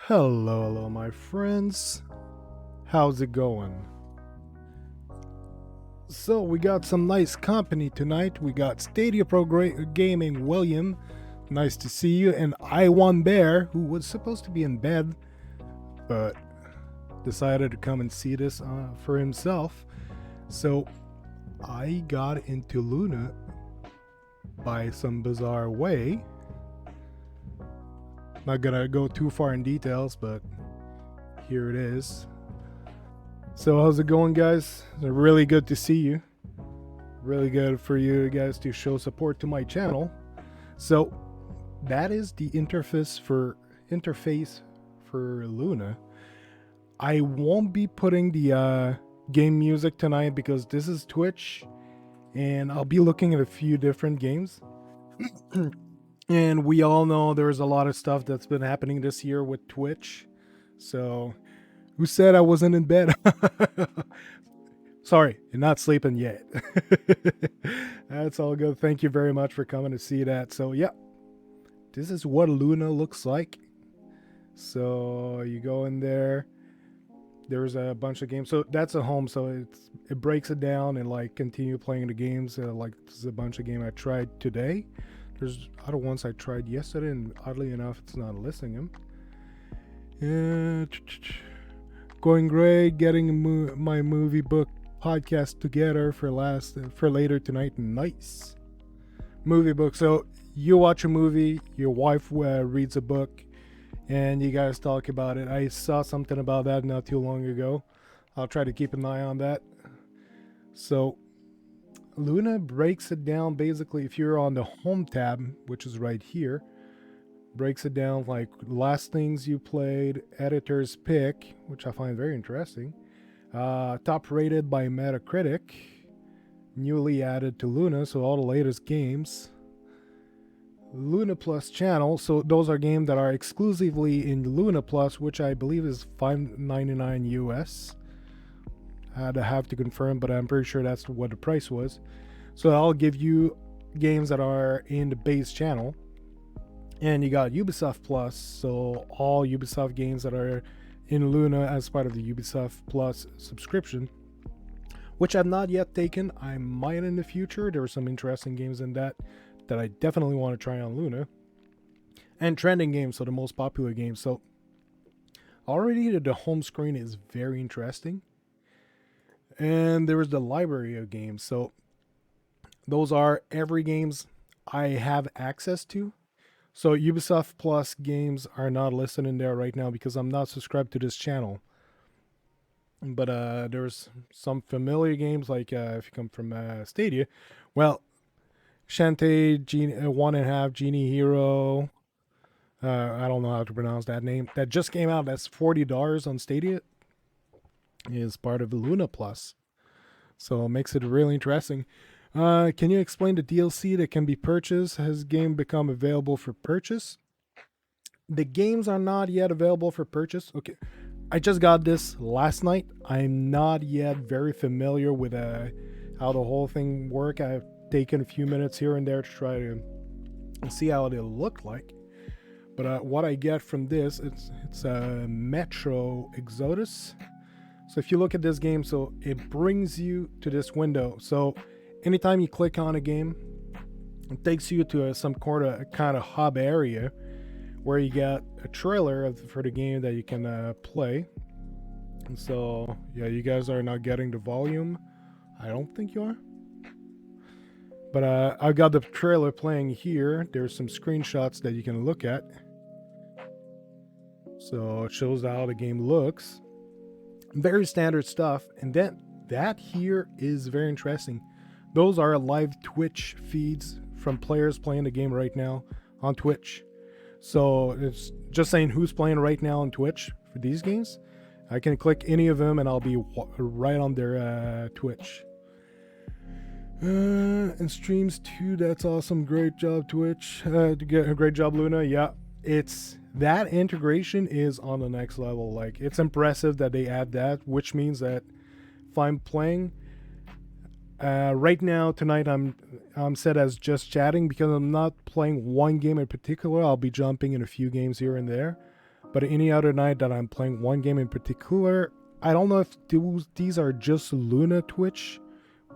Hello, my friends. How's it going? So, we got some nice company tonight. We got Stadia Gaming William. Nice to see you. And I1 Bear, who was supposed to be in bed, but decided to come and see this for himself. So, I got into Luna by some bizarre way. Not gonna go too far in details, but here it is. So how's it going, guys? It's really good to see you. Really good for you guys to show support to my channel. So that is the interface for Luna. I won't be putting the game music tonight because this is Twitch, and I'll be looking at a few different games. And we all know there's a lot of stuff that's been happening this year with Twitch. So who said I wasn't in bed? Sorry, you're not sleeping yet. That's all good. Thank you very much for coming to see that. So, yeah, this is what Luna looks like. So, you go in there. There's a bunch of games. So, that's a home. So, it breaks it down and, like, continue playing the games. Like, this is a bunch of games I tried today. There's other ones I tried yesterday, and oddly enough, it's not listing them. Going great, getting my movie book podcast together for later tonight. Nice movie book. So you watch a movie, your wife reads a book, and you guys talk about it. I saw something about that not too long ago. I'll try to keep an eye on that. So Luna breaks it down basically. If you're on the home tab, which is right here, breaks it down like last things you played, editor's pick, which I find very interesting, top rated by Metacritic, newly added to Luna, so all the latest games, Luna Plus channel, so those are games that are exclusively in Luna Plus, which I believe is $5.99 US. I'd have to confirm, but I'm pretty sure that's what the price was. So I'll give you games that are in the base channel. And you got Ubisoft Plus, so all Ubisoft games that are in Luna as part of the Ubisoft Plus subscription, which I've not yet taken. I might in the future. There are some interesting games in that I definitely want to try on Luna. And trending games, so the most popular games. So already the home screen is very interesting. And there is the library of games. So those are every games I have access to. So Ubisoft Plus games are not listed in there right now because I'm not subscribed to this channel. But there's some familiar games like if you come from Stadia, well, Shantae, Genie, 1.5, Genie Hero. I don't know how to pronounce that name. That just came out. That's $40 on Stadia. Is part of the Luna Plus, so it makes it really interesting. Can you explain the DLC that can be purchased? Has game become available for purchase? The games are not yet available for purchase. Okay, I just got this last night. I'm not yet very familiar with how the whole thing works. I've taken a few minutes here and there to try to see how it'll look like. But what I get from this, it's a Metro Exodus. So if you look at this game, so it brings you to this window. So anytime you click on a game, it takes you to some kind of hub area where you get a trailer for the game that you can play. And so, yeah, you guys are not getting the volume. I don't think you are. But I've got the trailer playing here. There's some screenshots that you can look at. So it shows how the game looks. Very standard stuff. And then that here is very interesting. Those are live Twitch feeds from players playing the game right now on Twitch. So it's just saying who's playing right now on Twitch for these games. I can click any of them and I'll be right on their Twitch. And streams too. That's awesome. Great job, Twitch. Great job, Luna. Yeah, it's that integration is on the next level. Like, it's impressive that they add that, which means that if I'm playing right now tonight, I'm set as just chatting because I'm not playing one game in particular. I'll be jumping in a few games here and there, But any other night that I'm playing one game in particular, I don't know if these are just Luna Twitch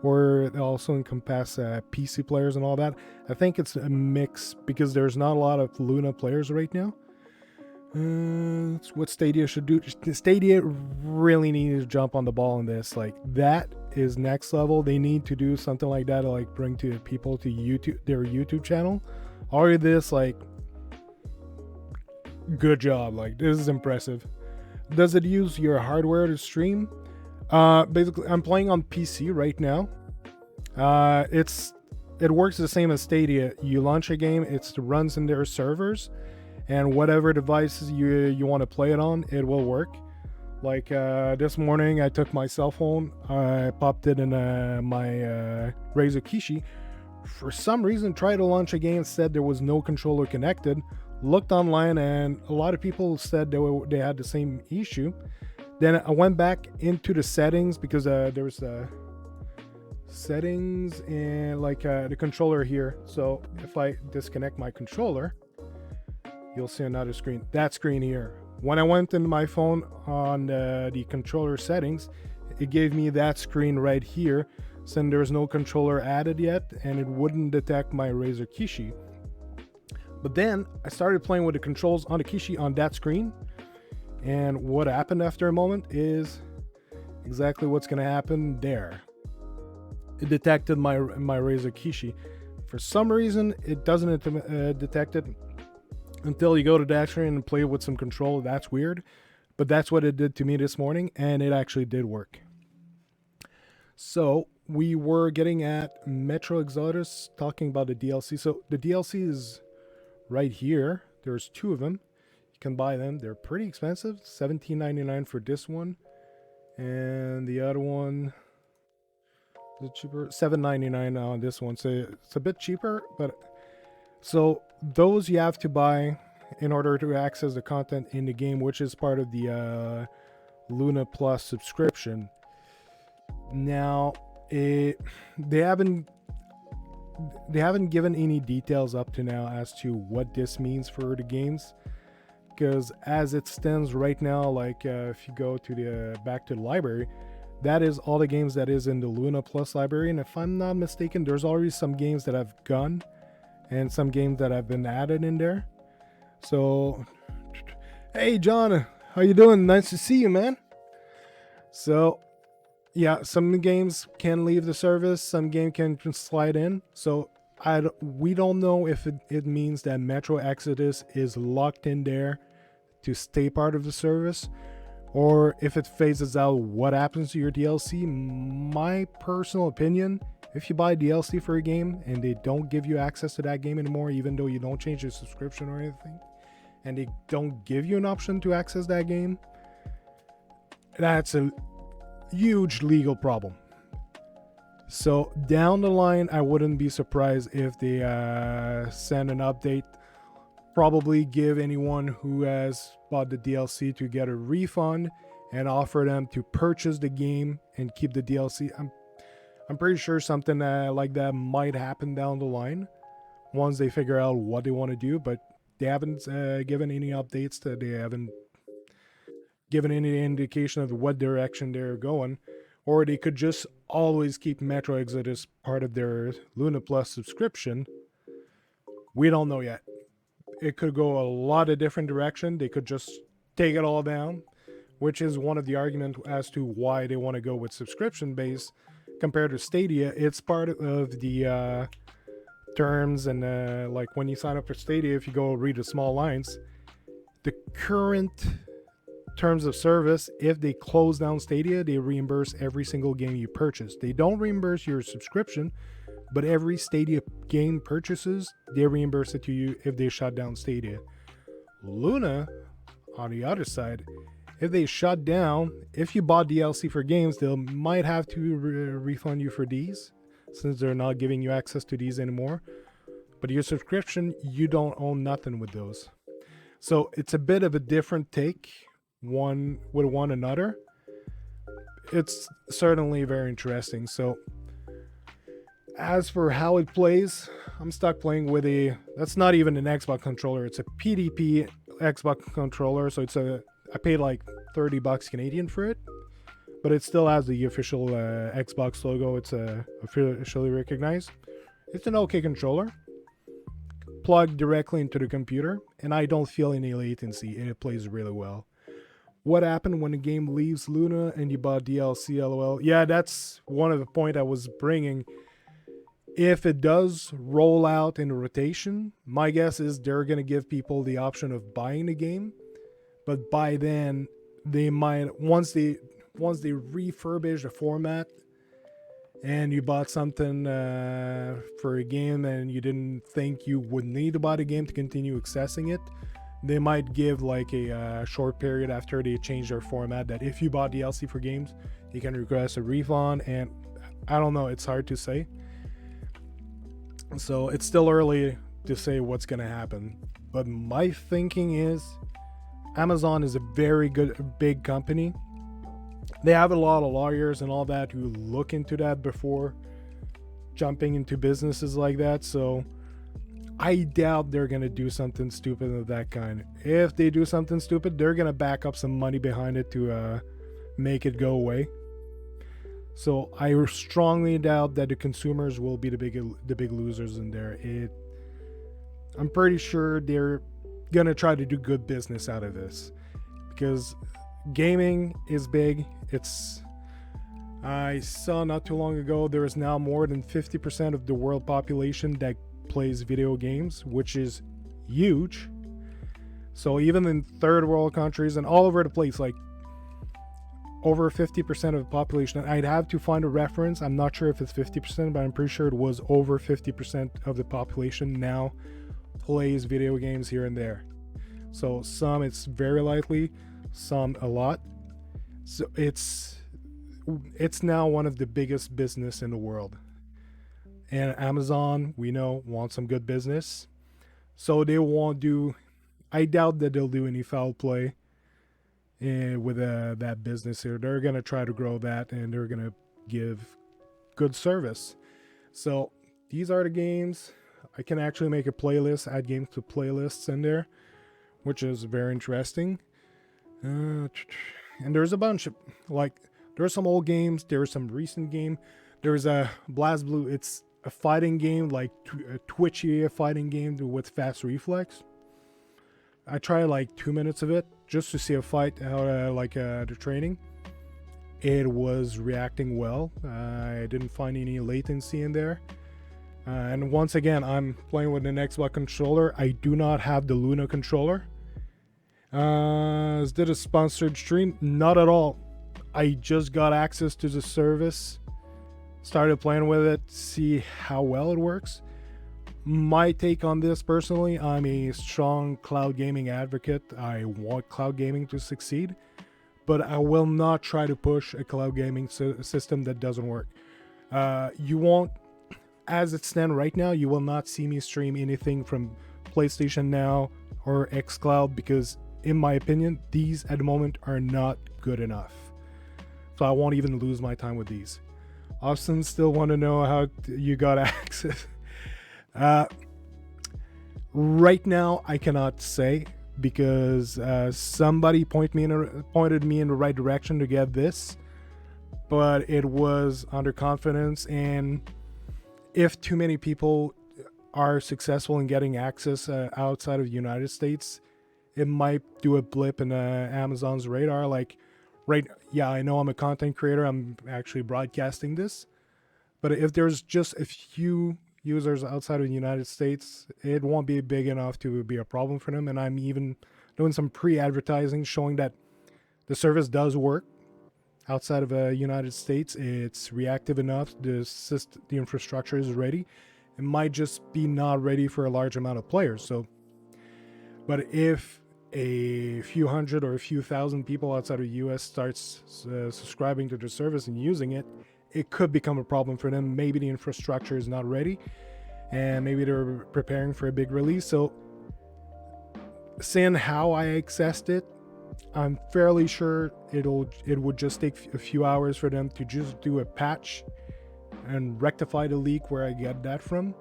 or they also encompass PC players and all that. I think it's a mix because there's not a lot of Luna players right now. What Stadia should do. Stadia really needs to jump on the ball in this. Like, that is next level. They need to do something like that to like bring to people to YouTube, their YouTube channel. Already this, like, good job. Like, this is impressive. Does it use your hardware to stream? Basically, I'm playing on PC right now. It works the same as Stadia. You launch a game, it runs in their servers, and whatever devices you want to play it on, it will work. Like this morning, I took my cell phone, I popped it in my Razer Kishi. For some reason, tried to launch a game, said there was no controller connected. Looked online, and a lot of people said they had the same issue. Then I went back into the settings because there was settings and like the controller here. So if I disconnect my controller, you'll see another screen. That screen here. When I went into my phone on the controller settings, it gave me that screen right here, saying there's no controller added yet, and it wouldn't detect my Razer Kishi. But then I started playing with the controls on the Kishi on that screen, and what happened after a moment is exactly what's going to happen there. It detected my Razer Kishi. For some reason, it doesn't detect it until you go to that screen and play with some control. That's weird, but that's what it did to me this morning, and it actually did work. So we were getting at Metro Exodus, talking about the DLC. So the DLC is right here. There's two of them. You can buy them. They're pretty expensive. $17.99 for this one, and the other one is cheaper. $7.99 on this one. So it's a bit cheaper, but so those you have to buy in order to access the content in the game, which is part of the Luna Plus subscription. Now, they haven't given any details up to now as to what this means for the games, because as it stands right now, like if you go to the back to the library, that is all the games that is in the Luna Plus library. And if I'm not mistaken, there's already some games that have gone and some games that have been added in there. So, hey John, how you doing? Nice to see you, man. So yeah, some games can leave the service, some game can slide in. So we don't know if it means that Metro Exodus is locked in there to stay part of the service, or if it phases out, what happens to your DLC. My personal opinion, if you buy DLC for a game and they don't give you access to that game anymore, even though you don't change your subscription or anything, and they don't give you an option to access that game, that's a huge legal problem. So down the line, I wouldn't be surprised if they send an update, probably give anyone who has bought the DLC to get a refund and offer them to purchase the game and keep the DLC. I'm pretty sure something like that might happen down the line once they figure out what they want to do, but they haven't given any updates. They haven't given any indication of what direction they're going, or they could just always keep Metro Exodus part of their Luna Plus subscription. We don't know yet. It could go a lot of different direction. They could just take it all down, which is one of the arguments as to why they want to go with subscription base compared to Stadia. It's part of the terms, and like when you sign up for Stadia, if you go read the small lines, the current terms of service, if they close down Stadia, they reimburse every single game you purchase. They don't reimburse your subscription, but every Stadia game purchases, they reimburse it to you if they shut down Stadia. Luna, on the other side, if they shut down, if you bought DLC for games, they might have to refund you for these, since they're not giving you access to these anymore. But your subscription, you don't own nothing with those. So it's a bit of a different take one with one another. It's certainly very interesting. So as for how it plays, I'm stuck playing with that's not even an Xbox controller, it's a PDP Xbox controller, so I paid like $30 Canadian for it, but it still has the official Xbox logo. It's officially recognized. It's an okay controller, plugged directly into the computer, and I don't feel any latency, and it plays really well. What happened when the game leaves Luna and you bought DLC? LOL. Yeah, that's one of the point I was bringing. If it does roll out in rotation, my guess is they're gonna give people the option of buying the game, but by then they might once they refurbish the format and you bought something for a game and you didn't think you would need to buy the game to continue accessing it, they might give like a short period after they change their format that if you bought DLC for games, you can request a refund. And I don't know, it's hard to say. So it's still early to say what's going to happen. But my thinking is Amazon is a very big company. They have a lot of lawyers and all that who look into that before jumping into businesses like that. So I doubt they're going to do something stupid of that kind. If they do something stupid, they're going to back up some money behind it to make it go away. So I strongly doubt that the consumers will be the big losers in there. I'm pretty sure they're going to try to do good business out of this, because gaming is big. I saw not too long ago there is now more than 50% of the world population that plays video games, which is huge. So even in third world countries and all over the place, like over 50% of the population, I'd have to find a reference. I'm not sure if it's 50%, but I'm pretty sure it was over 50% of the population now plays video games here and there. So some it's very likely, some a lot. So it's now one of the biggest business in the world. And Amazon, we know, wants some good business. So they won't do, I doubt that they'll do any foul play with that business here. They're going to try to grow that, and they're going to give good service. So these are the games. I can actually make a playlist, add games to playlists in there, which is very interesting. And there's a bunch of, like, there's some old games, there's some recent game. There's a BlazBlue, it's a fighting game, like a twitchy fighting game with fast reflex. I tried like 2 minutes of it just to see a fight, how the training. It was reacting well. I didn't find any latency in there. And once again, I'm playing with an Xbox controller. I do not have the Lunar controller. Is this a sponsored stream? Not at all. I just got access to the service, started playing with it, see how well it works. My take on this personally, I'm a strong cloud gaming advocate. I want cloud gaming to succeed, but I will not try to push a cloud gaming system that doesn't work. You won't, as it stands right now, you will not see me stream anything from PlayStation Now or xCloud, because in my opinion, these at the moment are not good enough. So I won't even lose my time with these. Austin still want to know how you got access. Right now, I cannot say, because somebody pointed me in the right direction to get this, but it was under confidence, and if too many people are successful in getting access outside of the United States, it might do a blip in Amazon's radar. Like, yeah, I know I'm a content creator, I'm actually broadcasting this, but if there's just a few users outside of the United States, it won't be big enough to be a problem for them. And I'm even doing some pre-advertising showing that the service does work outside of the United States. It's reactive enough, the infrastructure is ready. It might just be not ready for a large amount of players. So, but if a few hundred or a few thousand people outside of the US starts subscribing to the service and using it, it could become a problem for them. Maybe the infrastructure is not ready, and maybe they're preparing for a big release. So seeing how I accessed it, I'm fairly sure it would just take a few hours for them to just do a patch and rectify the leak where I get that from,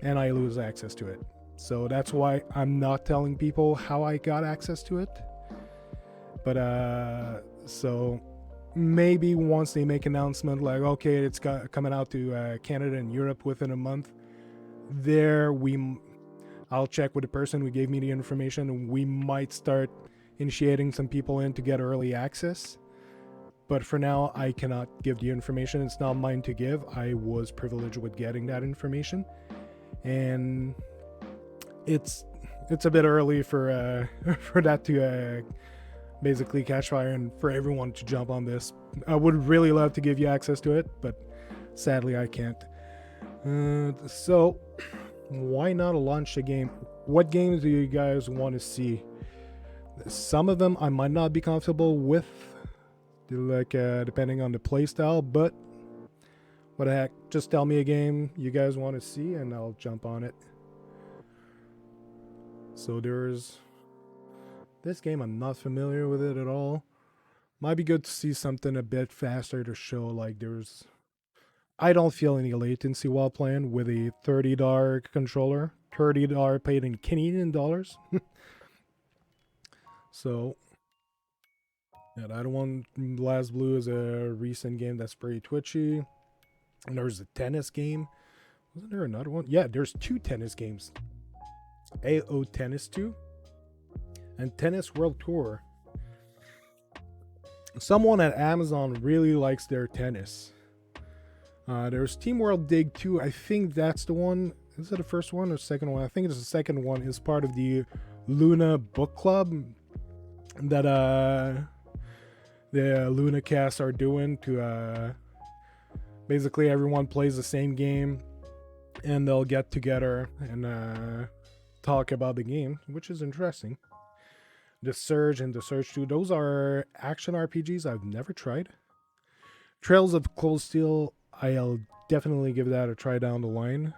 and I lose access to it. So that's why I'm not telling people how I got access to it. But so maybe once they make announcement like, okay, it's coming out to Canada and Europe within a month, there I'll check with the person who gave me the information, and we might start initiating some people in to get early access. But for now, I cannot give the information. It's not mine to give. I was privileged with getting that information, and it's a bit early for for that to basically catch fire and for everyone to jump on this. I would really love to give you access to it, but sadly I can't. So why not launch a game? What games do you guys want to see? Some of them I might not be comfortable with, like depending on the playstyle, but what the heck, just tell me a game you guys want to see and I'll jump on it. So there's this game, I'm not familiar with it at all. Might be good to see something a bit faster to show like I don't feel any latency while playing with a $30 controller. $30 paid in Canadian dollars. So yeah, the other one, Last Blue, is a recent game that's pretty twitchy. And there's a tennis game. Wasn't there another one? Yeah, there's 2 tennis games. AO Tennis 2 and Tennis World Tour. Someone at Amazon really likes their tennis. There's Team World Dig 2. I think that's the one. Is it the first one or second one? I think it's the second one. It's part of the Luna book club that the Luna cast are doing to basically everyone plays the same game and they'll get together and talk about the game, which is interesting. The Surge and the Surge 2, those are action RPGs I've never tried. Trails of Cold Steel, I'll definitely give that a try down the line.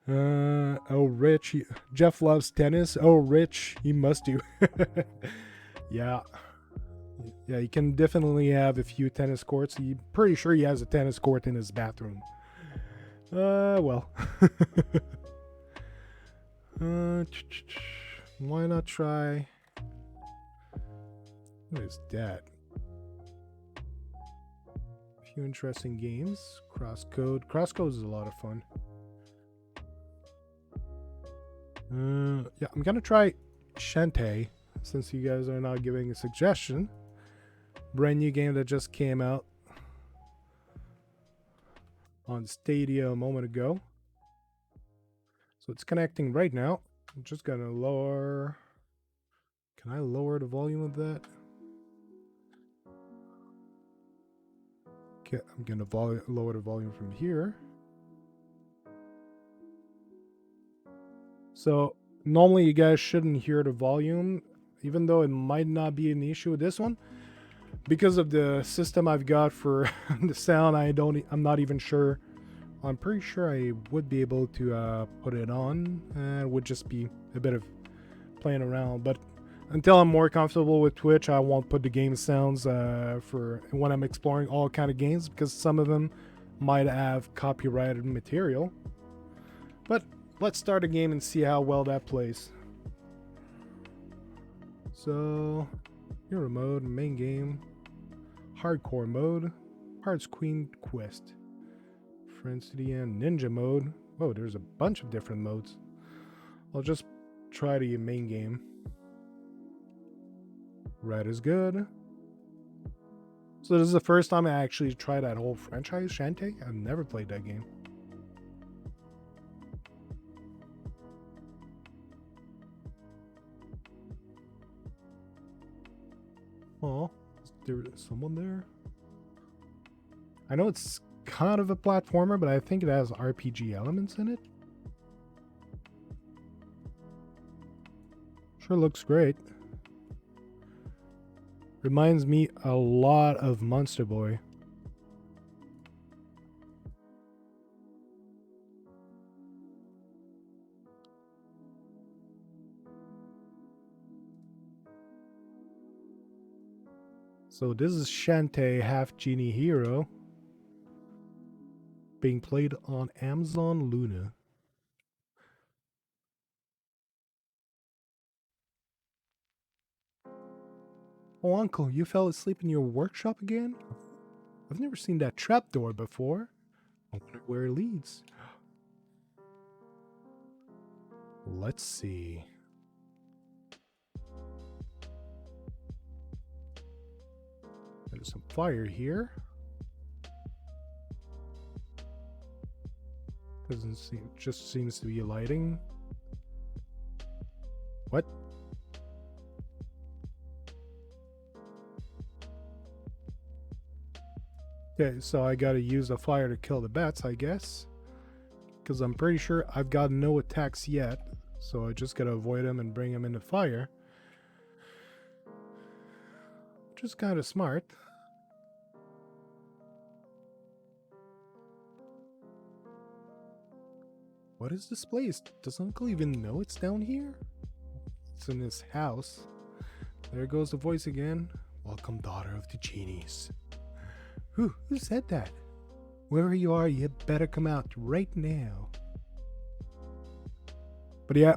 Oh, Rich, Jeff loves tennis. Oh, Rich, he must do. Yeah. Yeah, he can definitely have a few tennis courts. He's pretty sure he has a tennis court in his bathroom. Well. Why not try... What is that? A few interesting games. Crosscode. Crosscode is a lot of fun. Yeah, I'm gonna try Shantae, since you guys are not giving a suggestion. Brand new game that just came out on Stadia a moment ago. So it's connecting right now. I'm just gonna lower... Can I lower the volume of that? Okay, I'm gonna lower the volume from here. So normally you guys shouldn't hear the volume, even though it might not be an issue with this one. Because of the system I've got for the sound, I'm not even sure. I'm pretty sure I would be able to put it on. It would just be a bit of playing around. But until I'm more comfortable with Twitch, I won't put the game sounds for when I'm exploring all kind of games, because some of them might have copyrighted material. But let's start a game and see how well that plays. So, hero mode, main game, hardcore mode, Hearts Queen Quest, Friends to the End, ninja mode. Whoa, there's a bunch of different modes. I'll just try the main game. Red is good. So this is the first time I actually tried that whole franchise, Shantae. I've never played that game. Oh, is there someone there? I know it's kind of a platformer, but I think it has RPG elements in it. Sure looks great. Reminds me a lot of Monster Boy. So this is Shantae, half genie hero, being played on Amazon Luna. Oh, Uncle, you fell asleep in your workshop again? I've never seen that trapdoor before. I wonder where it leads. Let's see. There's some fire here. Doesn't seem, just seems to be lighting. What? Okay, so I gotta use the fire to kill the bats, I guess. Because I'm pretty sure I've got no attacks yet. So I just gotta avoid them and bring them into fire. Which is kind of smart. What is this place? Does Uncle even know it's down here? It's in this house. There goes the voice again. Welcome, daughter of the genies. Who said that? Wherever you are, you better come out right now. But yeah,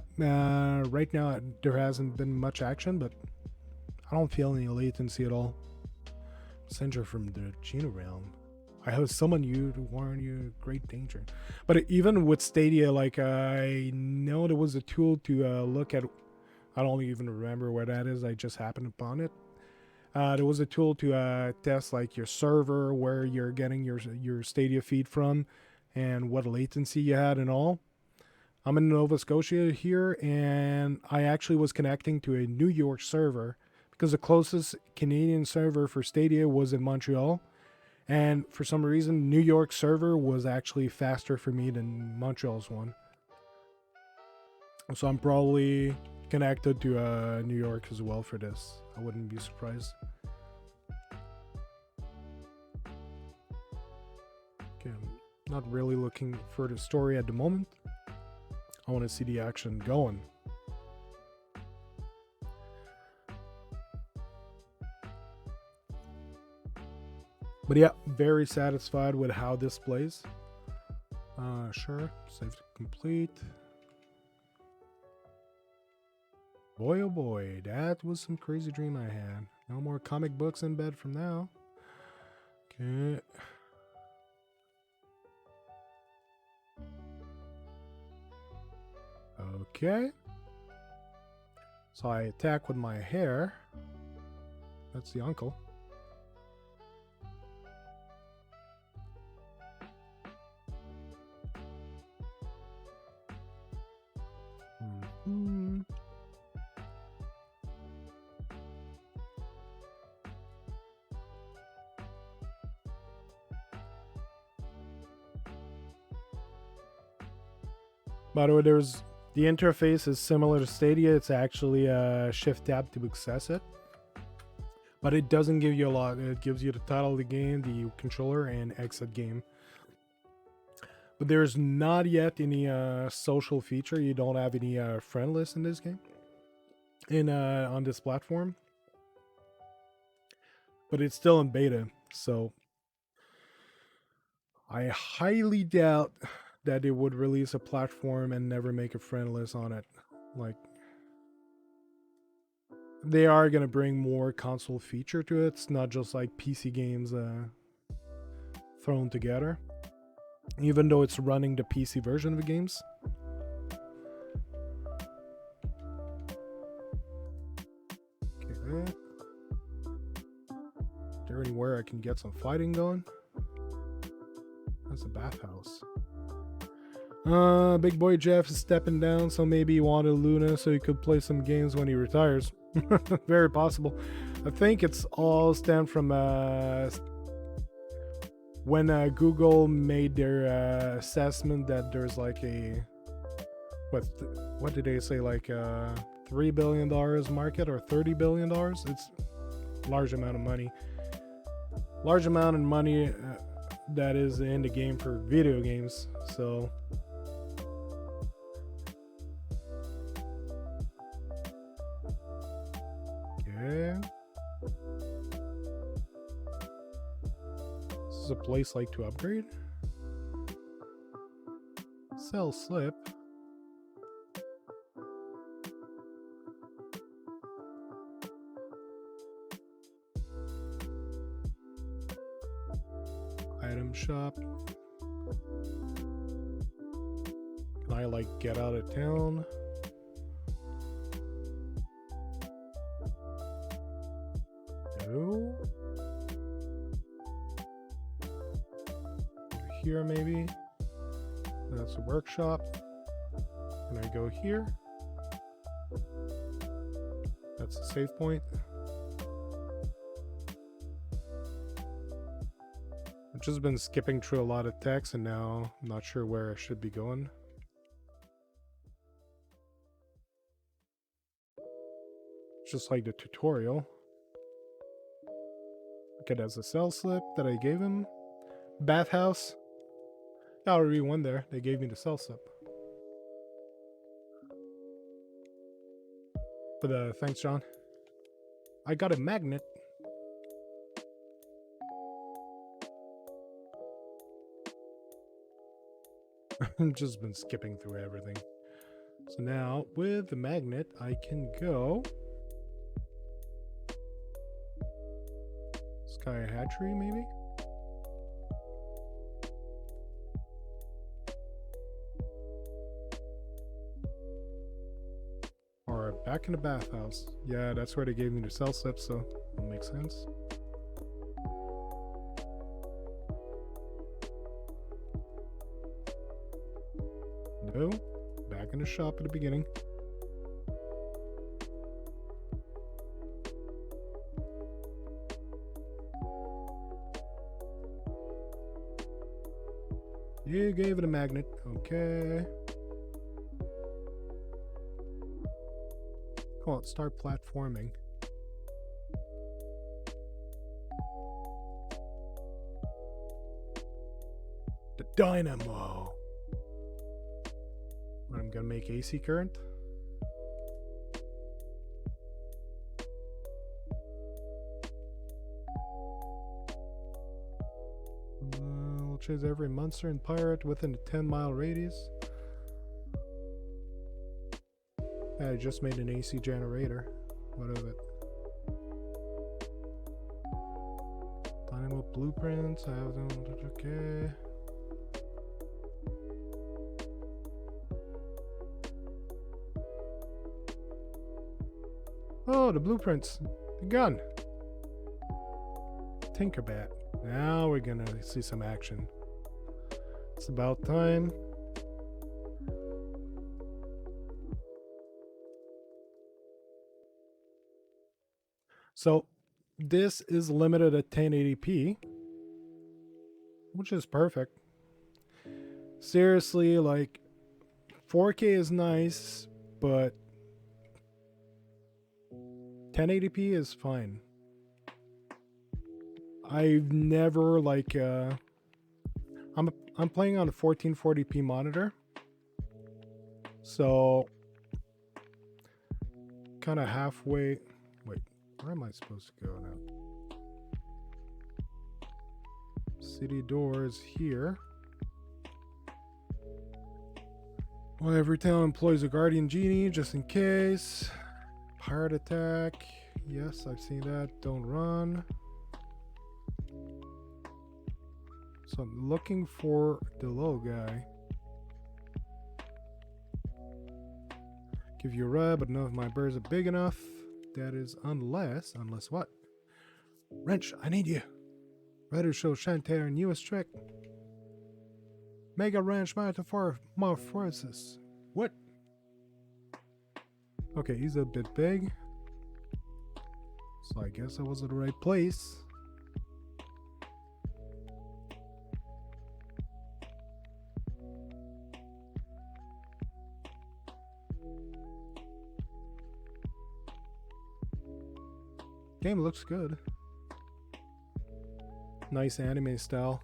right now there hasn't been much action, but I don't feel any latency at all. Messenger from the Geno realm. I have summoned you to warn you of great danger. But even with Stadia, like, I know there was a tool to look at. I don't even remember where that is. I just happened upon it. There was a tool to test like your server, where you're getting your Stadia feed from, and what latency you had and all. I'm in Nova Scotia here, and I actually was connecting to a New York server because the closest Canadian server for Stadia was in Montreal. And for some reason, New York server was actually faster for me than Montreal's one. So I'm probably connected to New York as well for this. I wouldn't be surprised. Okay, I'm not really looking for the story at the moment. I want to see the action going. But yeah, very satisfied with how this plays. Sure, save complete. Boy oh boy, that was some crazy dream I had. No more comic books in bed from now. Okay. Okay. So I attack with my hair. That's the uncle. By the way, the interface is similar to Stadia. It's actually a shift tab to access it. But it doesn't give you a lot. It gives you the title of the game, the controller, and exit game. But there's not yet any social feature. You don't have any friend list in this game, on this platform. But it's still in beta, so I highly doubt that they would release a platform and never make a friend list on it. Like, they are gonna bring more console feature to it. It's not just like PC games thrown together. Even though it's running the PC version of the games. Okay. Is there anywhere I can get some fighting going? That's a bathhouse. Big boy Jeff is stepping down, so maybe he wanted Luna so he could play some games when he retires. Very possible. I think it's all stemmed from when Google made their assessment that there's like a what did they say, like $3 billion market or $30 billion? It's a large amount of money. Large amount of money that is in the game for video games. So okay. This is a place like to upgrade. Sell slip. Item shop. Can I like get out of town? No. Here maybe. That's a workshop. Can I go here? That's a save point. I've just been skipping through a lot of text and now I'm not sure where I should be going. Just like the tutorial. Okay, that's a cell slip that I gave him. Bathhouse. I already went there. They gave me the cell slip. But thanks, John. I got a magnet. I've just been skipping through everything. So now, with the magnet, I can go... Sky Hatchery, maybe? Or back in the bathhouse. Yeah, that's where they gave me the cell slip, so it'll make sense. No, back in the shop at the beginning. You gave it a magnet, okay. Come on, start platforming. The dynamo. I'm gonna make AC current. We'll chase every monster and pirate within a 10-mile radius. I just made an AC generator. What of it? Dynamo blueprints. I have them. Okay. Oh, the blueprints. The gun. Tinkerbat. Now we're gonna see some action. It's about time. So this is limited at 1080p, which is perfect. Seriously, like 4K is nice, but 1080p is fine. I've never like I'm playing on a 1440p monitor, so kind of halfway. Wait, where am I supposed to go now? City doors here. Well, every town employs a guardian genie just in case. Pirate attack. Yes, I've seen that. Don't run. So I'm looking for the little guy. Give you a rub, but none of my birds are big enough. That is unless what? Wrench, I need you. Ready to show Shantae our newest trick. Mega wrench metamorphosis. What? Okay, he's a bit big. So I guess I was at the right place. Game looks good. Nice anime style.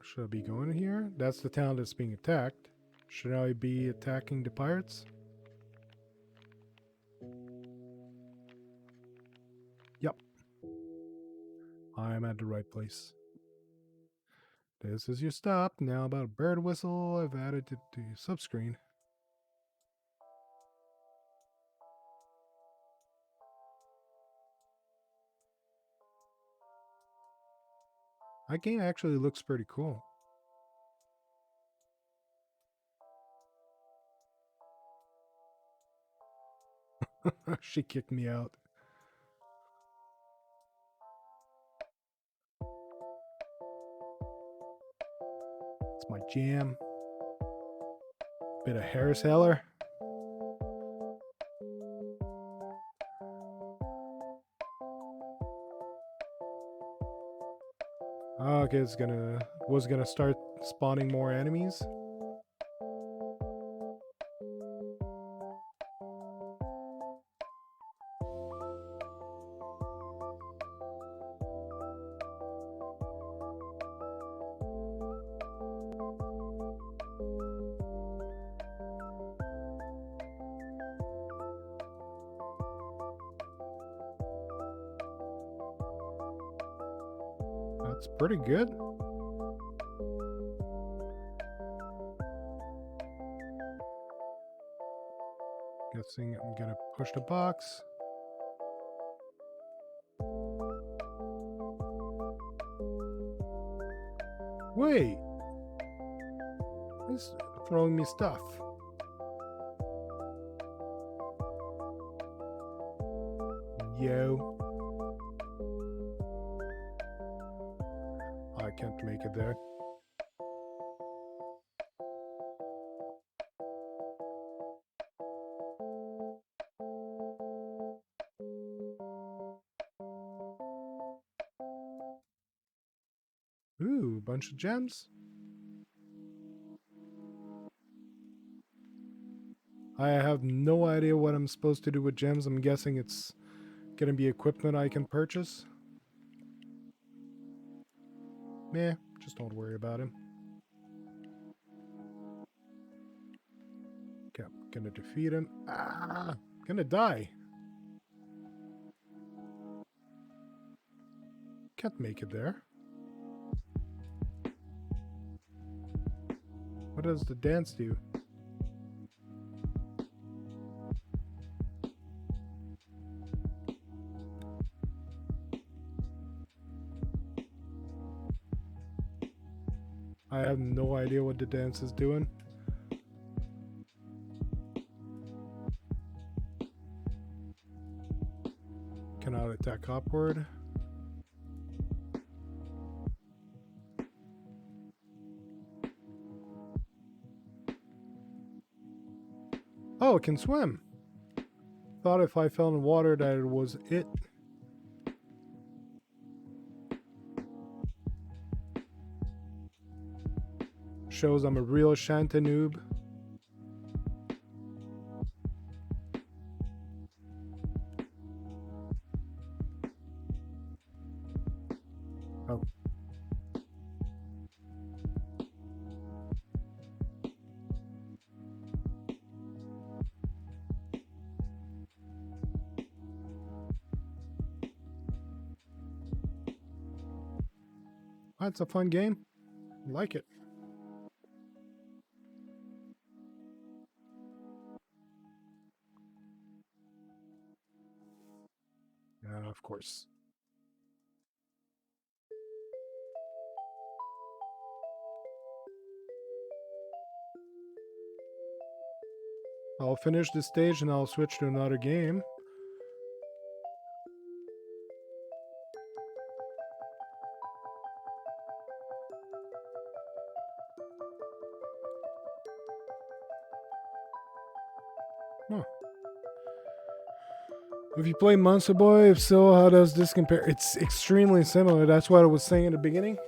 Should I be going here? That's the town that's being attacked. Should I be attacking the pirates? Yep. I'm at the right place. This is your stop. Now about a bird whistle. I've added it to your subscreen. That game actually looks pretty cool. She kicked me out. It's my jam. Bit of Harris Heller. Okay, was gonna start spawning more enemies. That's pretty good. Guessing I'm gonna push the box. Wait! He's throwing me stuff. Yo. I can't make it there. Ooh, bunch of gems. I have no idea what I'm supposed to do with gems. I'm guessing it's gonna be equipment I can purchase. Meh, just don't worry about him. Okay, I'm gonna defeat him. Ah, gonna die. Can't make it there. What does the dance do? I have no idea what the dance is doing. Cannot attack upward. Oh, it can swim. Thought if I fell in water that it was it. Shows I'm a real Shanta noob. Oh. That's a fun game. I like it. Of course. I'll finish this stage and I'll switch to another game. Huh. Have you played Monster Boy? If so, how does this compare? It's extremely similar. That's what I was saying in the beginning.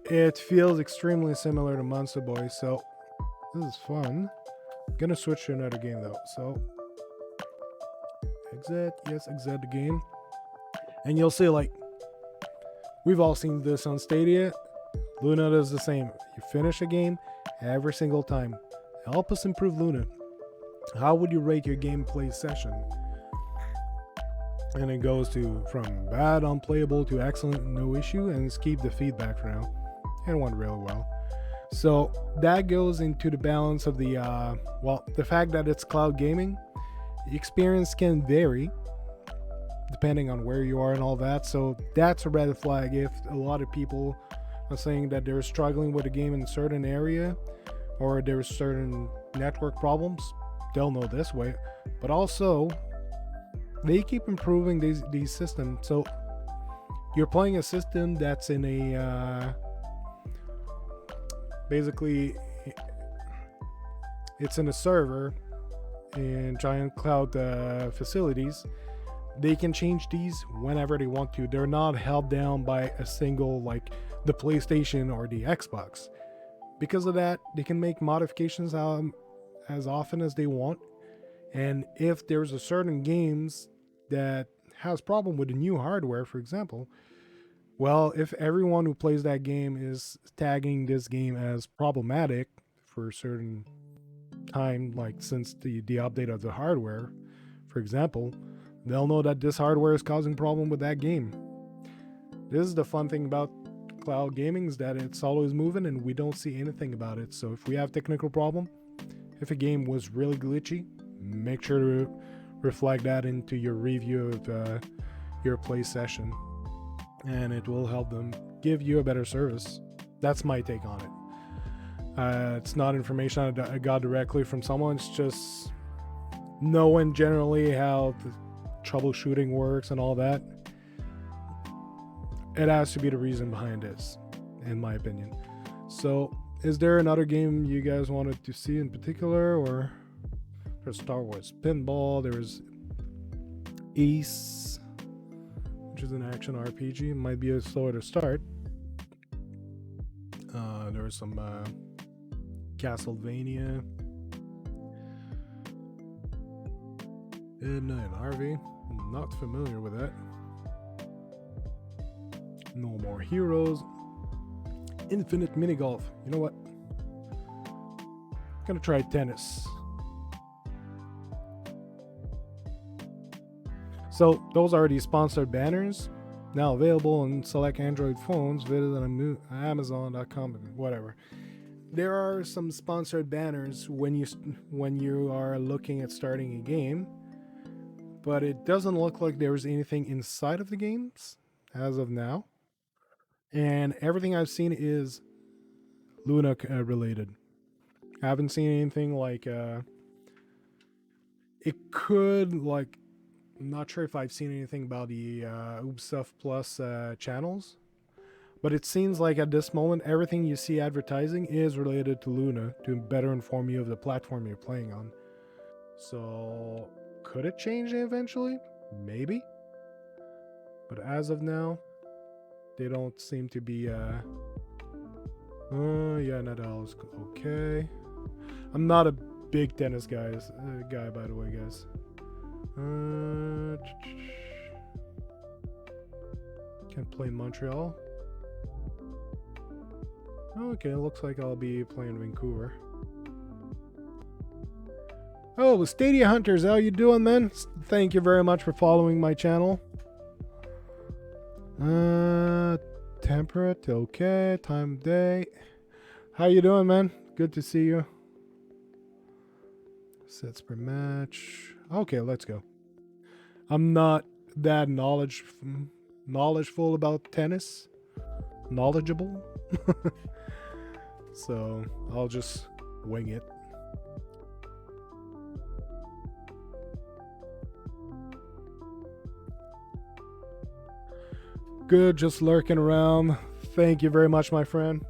It feels extremely similar to Monster Boy, so this is fun. I'm gonna switch to another game though, so exit, yes, exit the game. And you'll see, like, we've all seen this on Stadia. Luna does the same. You finish a game every single time. Help us improve Luna. How would you rate your gameplay session? And it goes from bad, unplayable to excellent, no issue, and let's keep the feedback for now. It went really well. So that goes into the balance of the, the fact that it's cloud gaming. The experience can vary. depending on where you are and all that. So that's a red flag. If a lot of people are saying that they're struggling with a game in a certain area or there's certain network problems, they'll know this way. But also, they keep improving these systems. So you're playing a system that's in a basically it's in a server in giant cloud facilities. They can change these whenever they want to. They're not held down by a single, like the PlayStation or the Xbox. Because of that, they can make modifications as often as they want. And if there's a certain games that has problem with the new hardware, for example, well, if everyone who plays that game is tagging this game as problematic for a certain time, like since the update of the hardware, for example, they'll know that this hardware is causing problem with that game. This is the fun thing about cloud gaming, is that it's always moving and we don't see anything about it. So if we have technical problem, if a game was really glitchy, make sure to reflect that into your review of your play session, and it will help them give you a better service. That's my take on it. It's not information I got directly from someone. It's just knowing generally how the troubleshooting works and all that. It has to be the reason behind this, in my opinion. So, is there another game you guys wanted to see in particular? Or there's Star Wars Pinball, there's Ace, which is an action RPG. Might be a slower to start. There was some Castlevania, Edna and Harvey. I'm not familiar with that. No More Heroes, Infinite Mini Golf. You know what? I'm gonna try tennis. So those are the sponsored banners, now available on select Android phones. Visit Amazon.com, whatever. There are some sponsored banners when you are looking at starting a game, but it doesn't look like there's anything inside of the games as of now. And everything I've seen is Luna related. I haven't seen anything like it could, like, I'm not sure if I've seen anything about the Ubisoft Plus channels, but it seems like at this moment everything you see advertising is related to Luna to better inform you of the platform you're playing on. So could it change eventually? Maybe. But as of now, they don't seem to be yeah, Nadal's okay. I'm not a big tennis guy by the way, guys. Can't play in Montreal. Okay, looks like I'll be playing Vancouver. Oh, Stadia Hunters, how you doing, man? Thank you very much for following my channel. Temperate, okay. Time of day. How you doing, man? Good to see you. Sets per match. Okay, let's go. I'm not that knowledgeful about tennis. Knowledgeable. So I'll just wing it. Good, just lurking around. Thank you very much, my friend.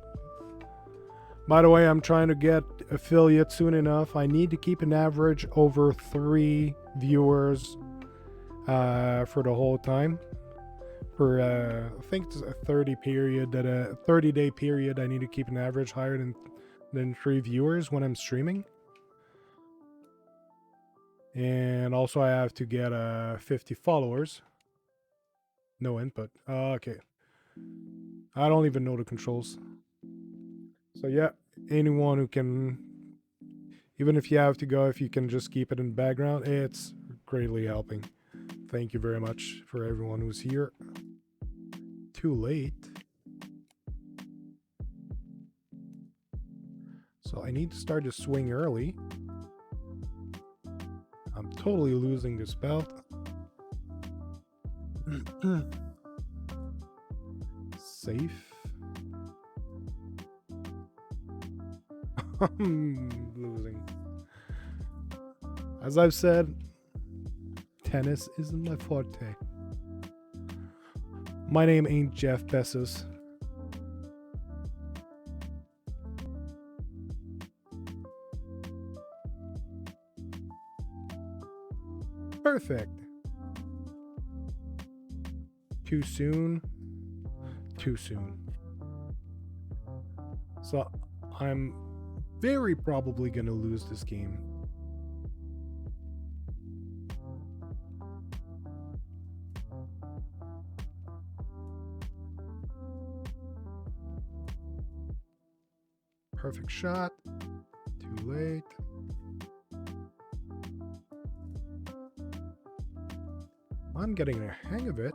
By the way, I'm trying to get affiliate soon enough. I need to keep an average over 3 viewers for the whole time. For I think it's a 30 period, that a 30-day period, I need to keep an average higher than 3 viewers when I'm streaming. And also I have to get 50 followers. No input. Okay. I don't even know the controls. So yeah, anyone who can, even if you have to go, if you can just keep it in the background, it's greatly helping. Thank you very much for everyone who's here. Too late. So I need to start to swing early. I'm totally losing this belt. Safe. I'm losing. As I've said, tennis isn't my forte. My name ain't Jeff Bezos. Perfect. Too soon. Too soon. So I'm very probably going to lose this game. Perfect shot. Too late. I'm getting a hang of it.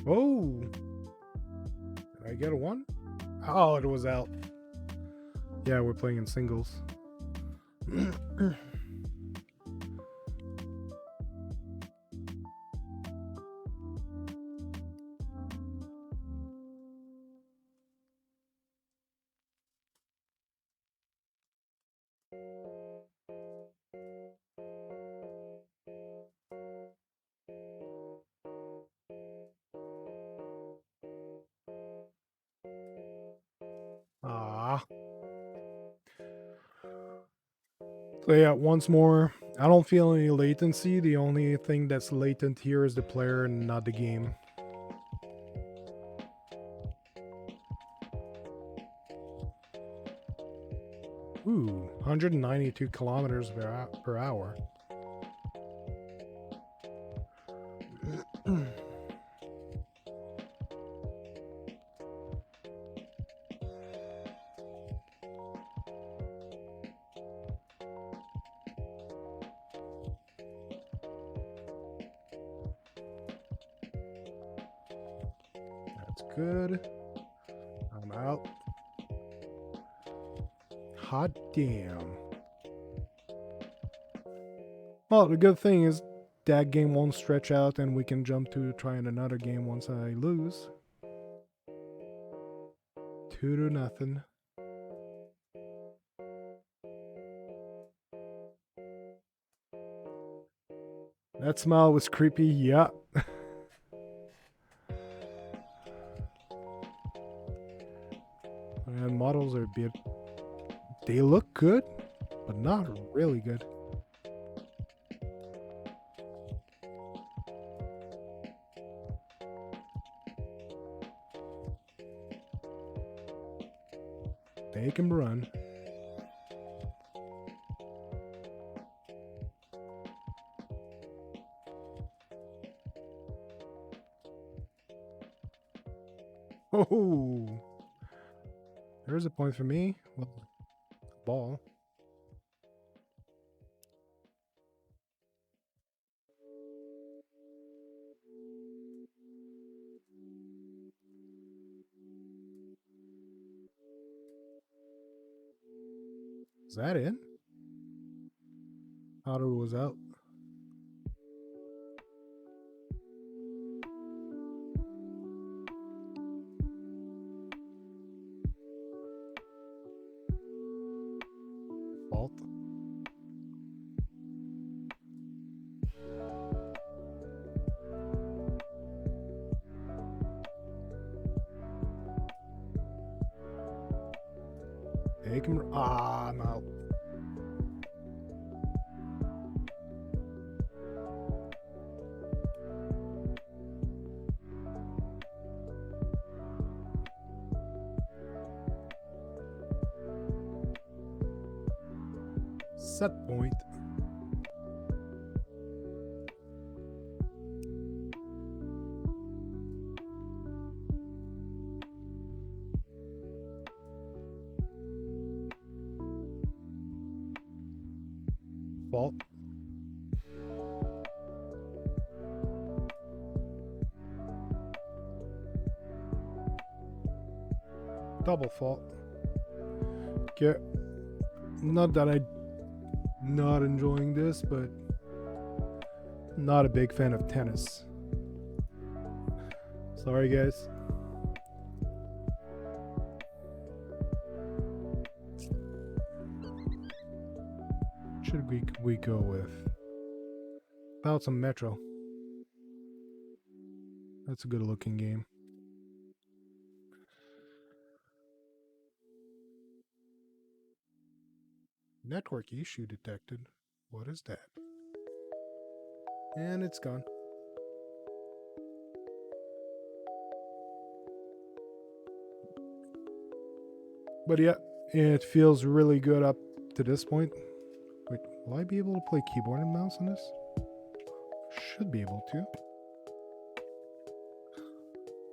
Oh! Did I get a one? Oh, it was out. Yeah, we're playing in singles. Ah. So yeah, once more, I don't feel any latency. The only thing that's latent here is the player and not the game. Ooh, 192 kilometers per hour. That's good. I'm out. Hot damn. Well, the good thing is that game won't stretch out and we can jump to trying another game once I lose. 2-0. That smile was creepy, yeah. And models are a bit... They look good, but not really good. They can run. Oh, there's a point for me. Well, ball. Is that in? Auto was out. Fault. They can. Ah, I'm out. Set point. Fault. Double fault. Okay. Not that I'm not enjoying this, but not a big fan of tennis. Sorry, guys. Should we go with? About some Metro. That's a good looking game. Network issue detected. What is that? And it's gone. But yeah, it feels really good up to this point. Wait, will I be able to play keyboard and mouse on this? Should be able to.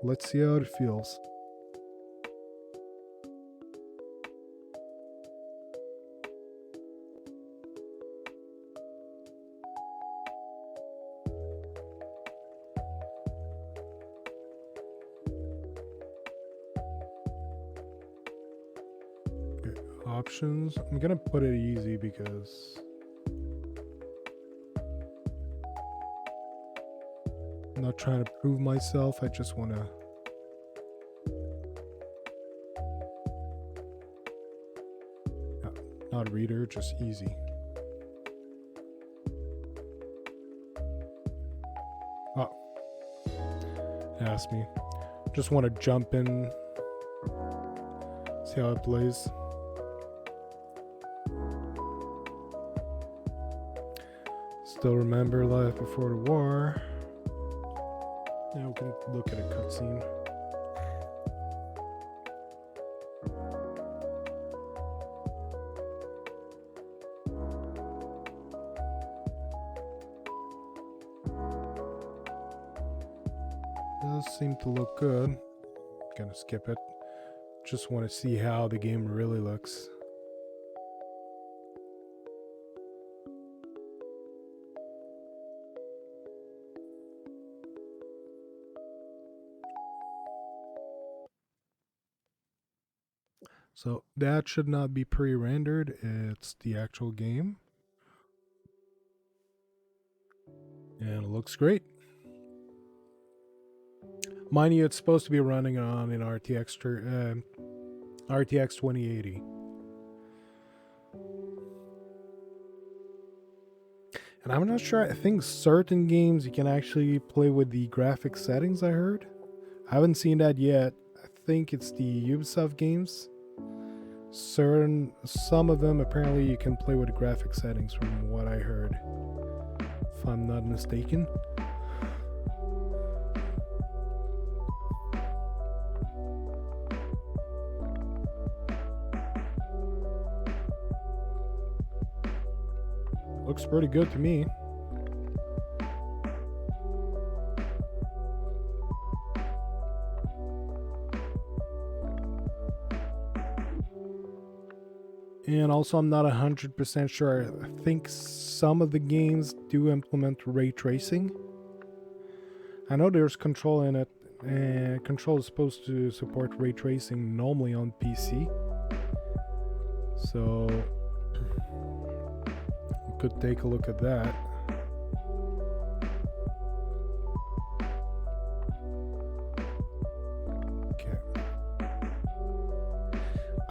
Let's see how it feels. Okay, options. I'm gonna put it easy because I'm not trying to prove myself. I just want to. Not reader, just easy. Oh, ask me. Just want to jump in, see how it plays. Still remember Life Before the War. Now we can look at a cutscene. Does seem to look good. Gonna skip it. Just want to see how the game really looks. So that should not be pre-rendered. It's the actual game. And it looks great. Mind you, it's supposed to be running on an RTX 2080. And I'm not sure. I think certain games you can actually play with the graphic settings, I heard. I haven't seen that yet. I think it's the Ubisoft games. Some of them apparently you can play with the graphic settings from what I heard, if I'm not mistaken. Looks pretty good to me. And also, I'm not 100% sure. I think some of the games do implement ray tracing. I know there's Control in it, and Control is supposed to support ray tracing normally on PC. So, we could take a look at that.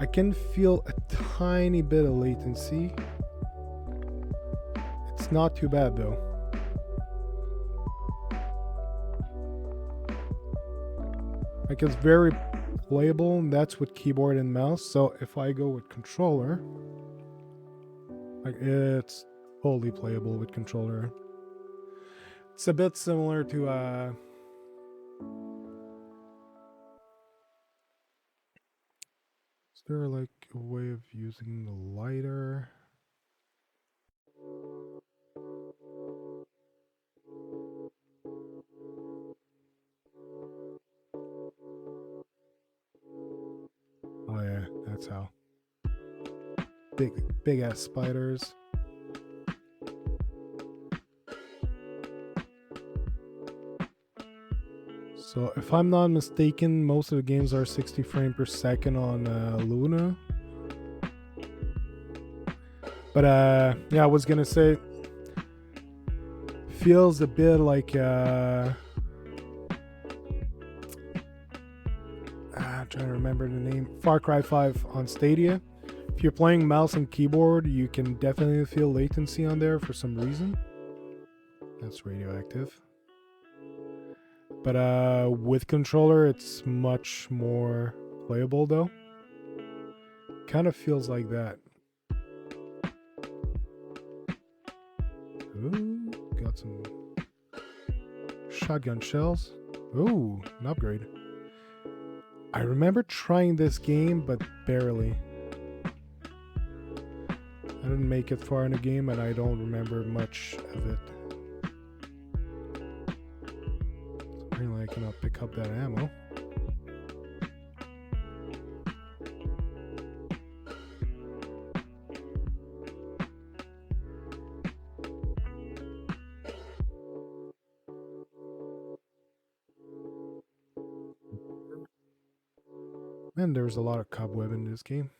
I can feel a tiny bit of latency. It's not too bad though. Like, it's very playable, and that's with keyboard and mouse. So if I go with controller, like, it's fully playable with controller. It's a bit similar to is there like a way of using the lighter? Oh yeah, that's how. Big ass spiders. So if I'm not mistaken, most of the games are 60 frames per second on Luna. But yeah, I was gonna say, feels a bit like I'm trying to remember the name, Far Cry 5 on Stadia. If you're playing mouse and keyboard, you can definitely feel latency on there for some reason. That's radioactive. But with controller, it's much more playable though. Kind of feels like that. Ooh, got some shotgun shells. Ooh, an upgrade. I remember trying this game, but barely. I didn't make it far in the game, and I don't remember much of it. Apparently I cannot pick up that ammo. Man, there was a lot of cobweb in this game.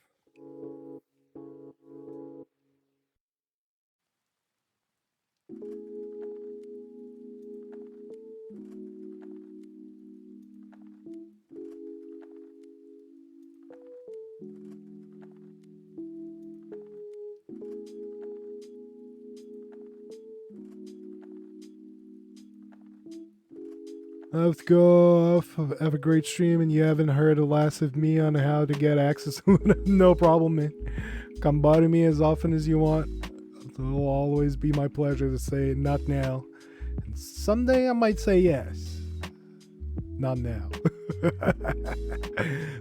Let's go. Have a great stream, and you haven't heard the last of me on how to get access. No problem, man. Come by to me as often as you want. It'll always be my pleasure to say not now. And someday I might say yes. Not now.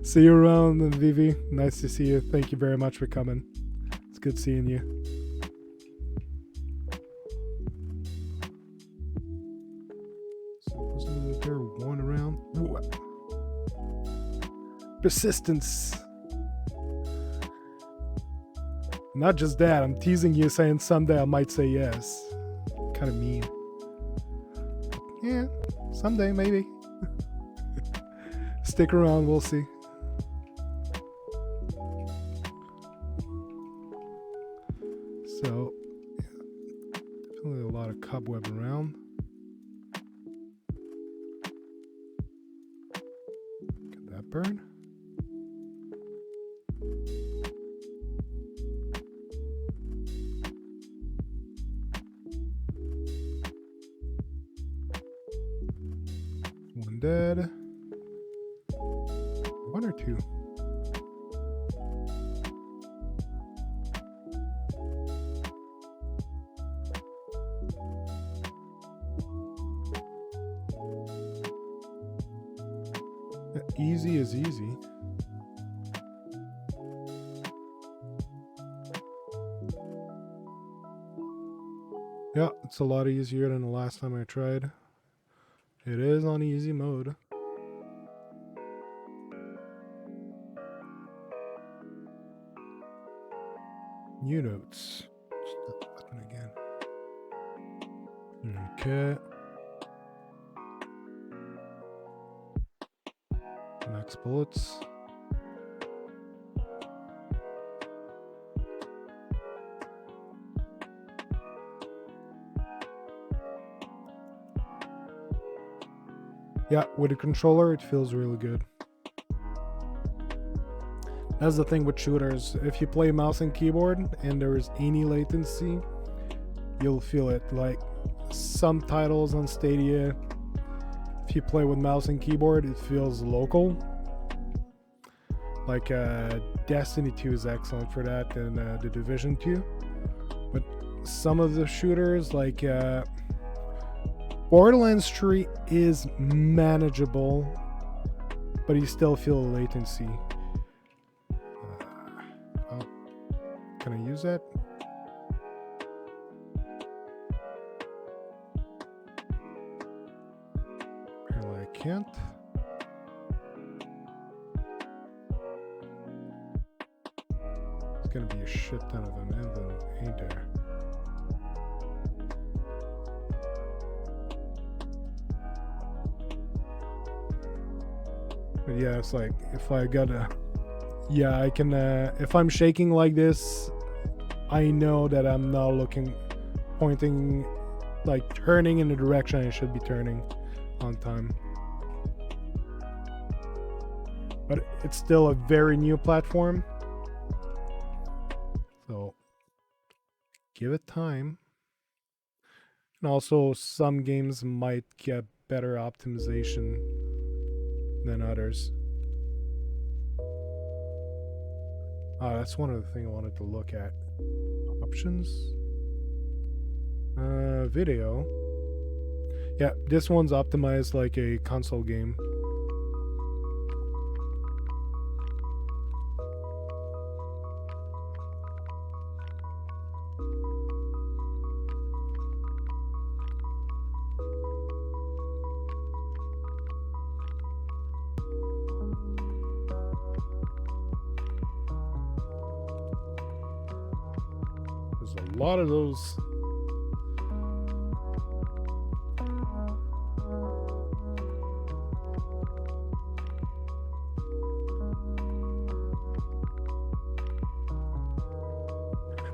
See you around, Vivi. Nice to see you. Thank you very much for coming. It's good seeing you. Wasn't there one around? Ooh. Persistence. Not just that, I'm teasing you saying someday I might say yes. Kind of mean. Yeah, someday maybe. Stick around, we'll see. So, yeah, definitely a lot of cobweb around. Get that burn. One dead. One or two? Easy is easy. Yeah, it's a lot easier than the last time I tried. It is on easy mode. New notes. Just hit the button again. Okay. Max bullets. Yeah, with a controller, it feels really good. That's the thing with shooters. If you play mouse and keyboard and there is any latency, you'll feel it. Like some titles on Stadia, if you play with mouse and keyboard, it feels local. Like Destiny 2 is excellent for that, and The Division 2. But some of the shooters, like Borderlands 3, is manageable, but you still feel the latency. Can I use that? Apparently I can't. It's gonna be a shit ton of them, ain't there? But yeah, it's like if I gotta, yeah, I can. If I'm shaking like this, I know that I'm not pointing, like turning in the direction I should be turning on time. But it's still a very new platform, so give it time. And also, some games might get better optimization than others. That's one of the things I wanted to look at. Options. Video. Yeah, this one's optimized like a console game. There's a lot of those.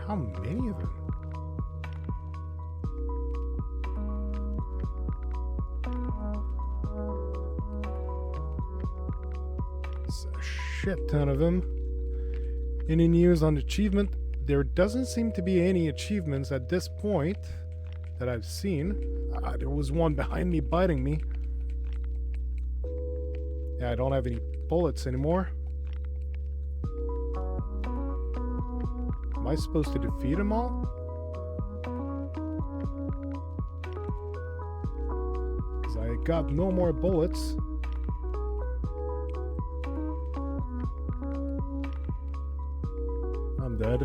How many of them? It's a shit ton of them. Any news on achievement? There doesn't seem to be any achievements at this point that I've seen. There was one behind me biting me. Yeah, I don't have any bullets anymore. Am I supposed to defeat them all? Because I got no more bullets. I'm dead.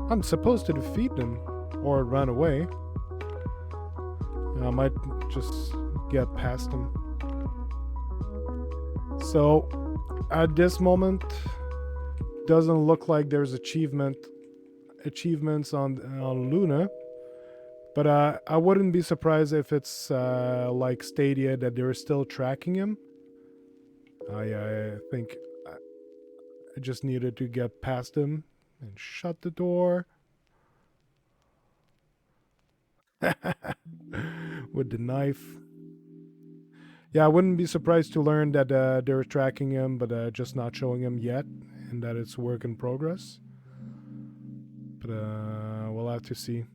I'm supposed to defeat them or run away. I might just get past them. So at this moment, doesn't look like there's achievements on Luna, but I wouldn't be surprised if it's like Stadia that they're still tracking him. I think I just needed to get past him and shut the door with the knife. Yeah, I wouldn't be surprised to learn that they're tracking him, but just not showing him yet, and that it's work in progress. But we'll have to see.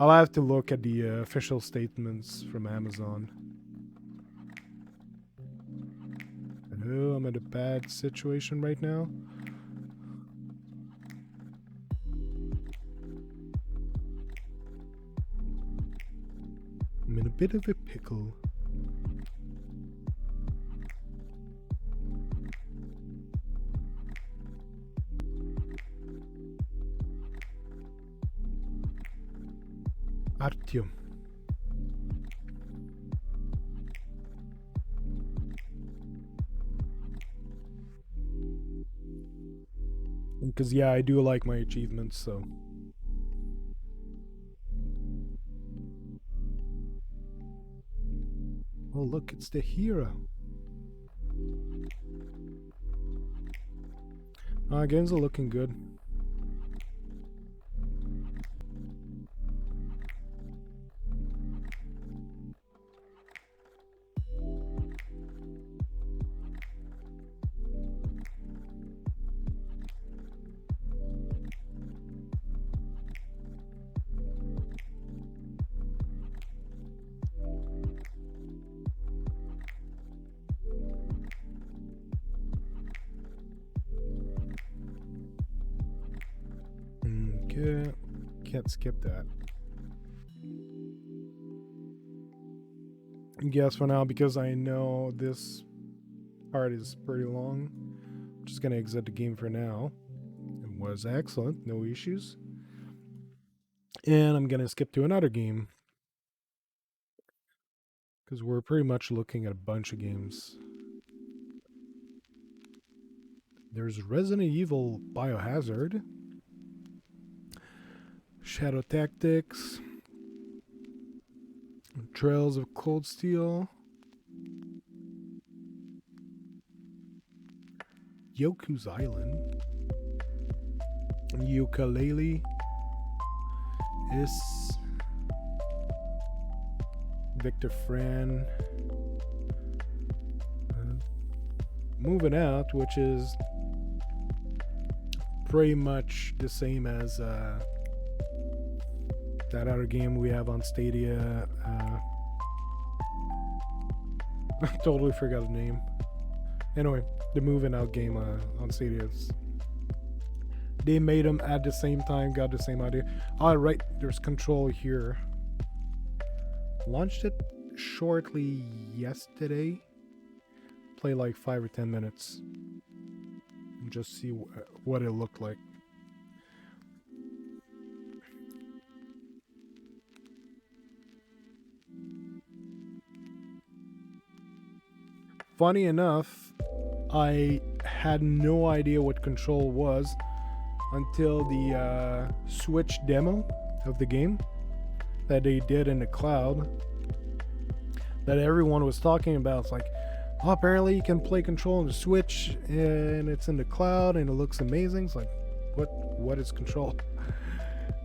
I'll have to look at the official statements from Amazon. Oh, I'm in a bad situation right now. I'm in a bit of a pickle. Artyom. Because, yeah, I do like my achievements, so. Oh, look, it's the hero. Games are looking good. Okay, can't skip that. Guess for now, because I know this part is pretty long, I'm just gonna exit the game for now. It was excellent, no issues. And I'm gonna skip to another game, because we're pretty much looking at a bunch of games. There's Resident Evil Biohazard, Shadow Tactics, Trails of Cold Steel, Yoku's Island. Ukulele is Victor Fran. Moving Out, which is pretty much the same as that other game we have on Stadia. I totally forgot the name. Anyway, the Moving Out game on Stadia. They made them at the same time, got the same idea. Alright, there's Control here. Launched it shortly yesterday. Play like 5 or 10 minutes. And just see what it looked like. Funny enough, I had no idea what Control was until the Switch demo of the game that they did in the cloud that everyone was talking about. It's like, oh, apparently you can play Control on the Switch and it's in the cloud and it looks amazing. It's like, what is Control?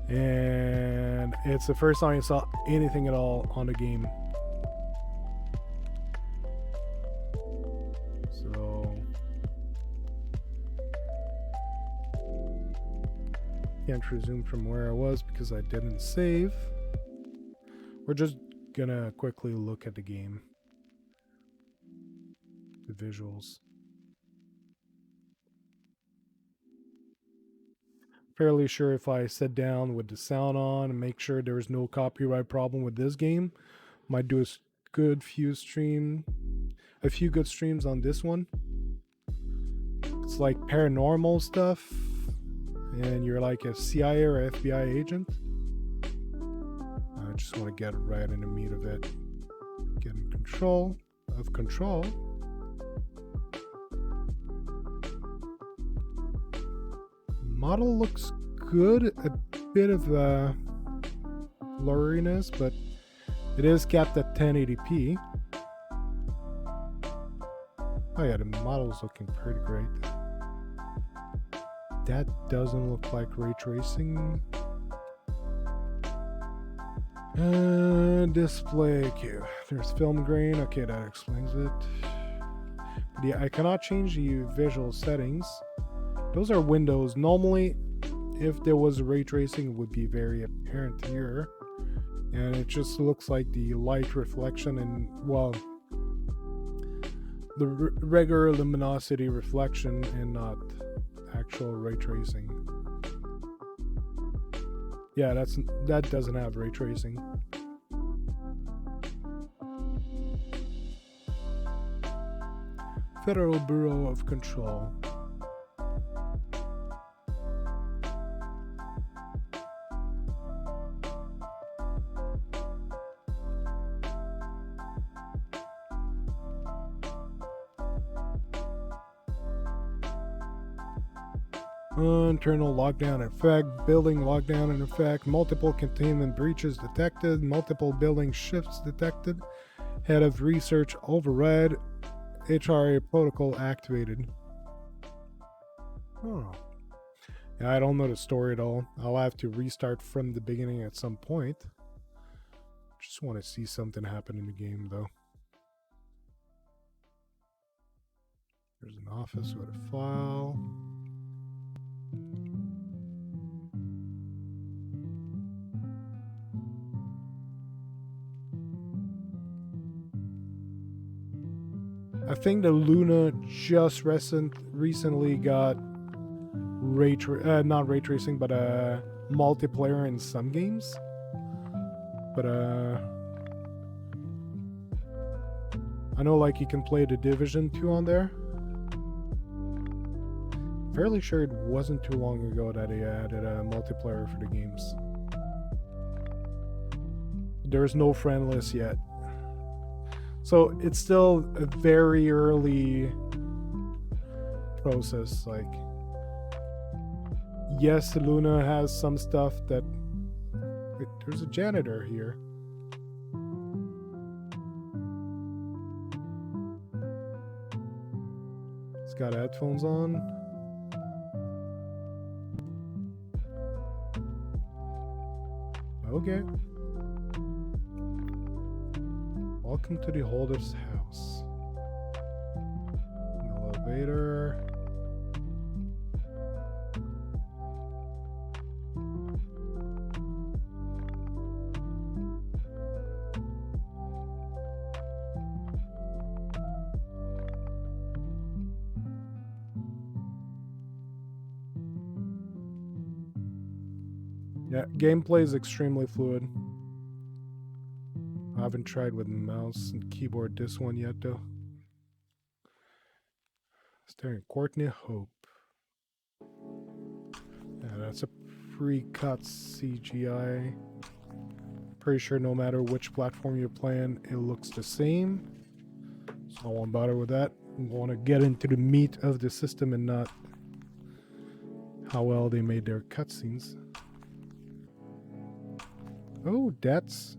And it's the first time I saw anything at all on the game. So can't resume from where I was because I didn't save. We're just gonna quickly look at the game. The visuals. Fairly sure if I sit down with the sound on and make sure there's no copyright problem with this game, might do a few good streams on this one. It's like paranormal stuff and you're like a CIA or FBI agent. I just want to get right in the meat of it. Get in control of Control. Model looks good. A bit of blurriness, but it is capped at 1080p. Oh yeah, the model is looking pretty great. That doesn't look like ray tracing. Display. Okay, there's film grain. Okay, that explains it. But yeah, I cannot change the visual settings. Those are windows. Normally, if there was ray tracing, it would be very apparent here. And it just looks like the light reflection and, well, the regular luminosity reflection and not actual ray tracing. Yeah, that doesn't have ray tracing. Federal Bureau of Control. Internal lockdown effect, building lockdown in effect, multiple containment breaches detected, multiple building shifts detected, head of research override, HRA protocol activated. Oh. Yeah, I don't know the story at all. I'll have to restart from the beginning at some point. Just want to see something happen in the game though. There's an office with a file. I think the Lunar just recently got not ray tracing, but multiplayer in some games. But I know like you can play the Division 2 on there. Fairly sure it wasn't too long ago that they added a multiplayer for the games. There's no friend list yet. So it's still a very early process. Like, yes, Luna has some stuff that... Wait, there's a janitor here. It's got headphones on. Okay. Welcome to the holder's house. An elevator. Yeah, gameplay is extremely fluid. I haven't tried with mouse and keyboard this one yet, though. Starring Courtney Hope. Yeah, that's a pre-cut CGI. Pretty sure no matter which platform you're playing, it looks the same. So I won't bother with that. I want to get into the meat of the system and not how well they made their cutscenes. Oh, that's...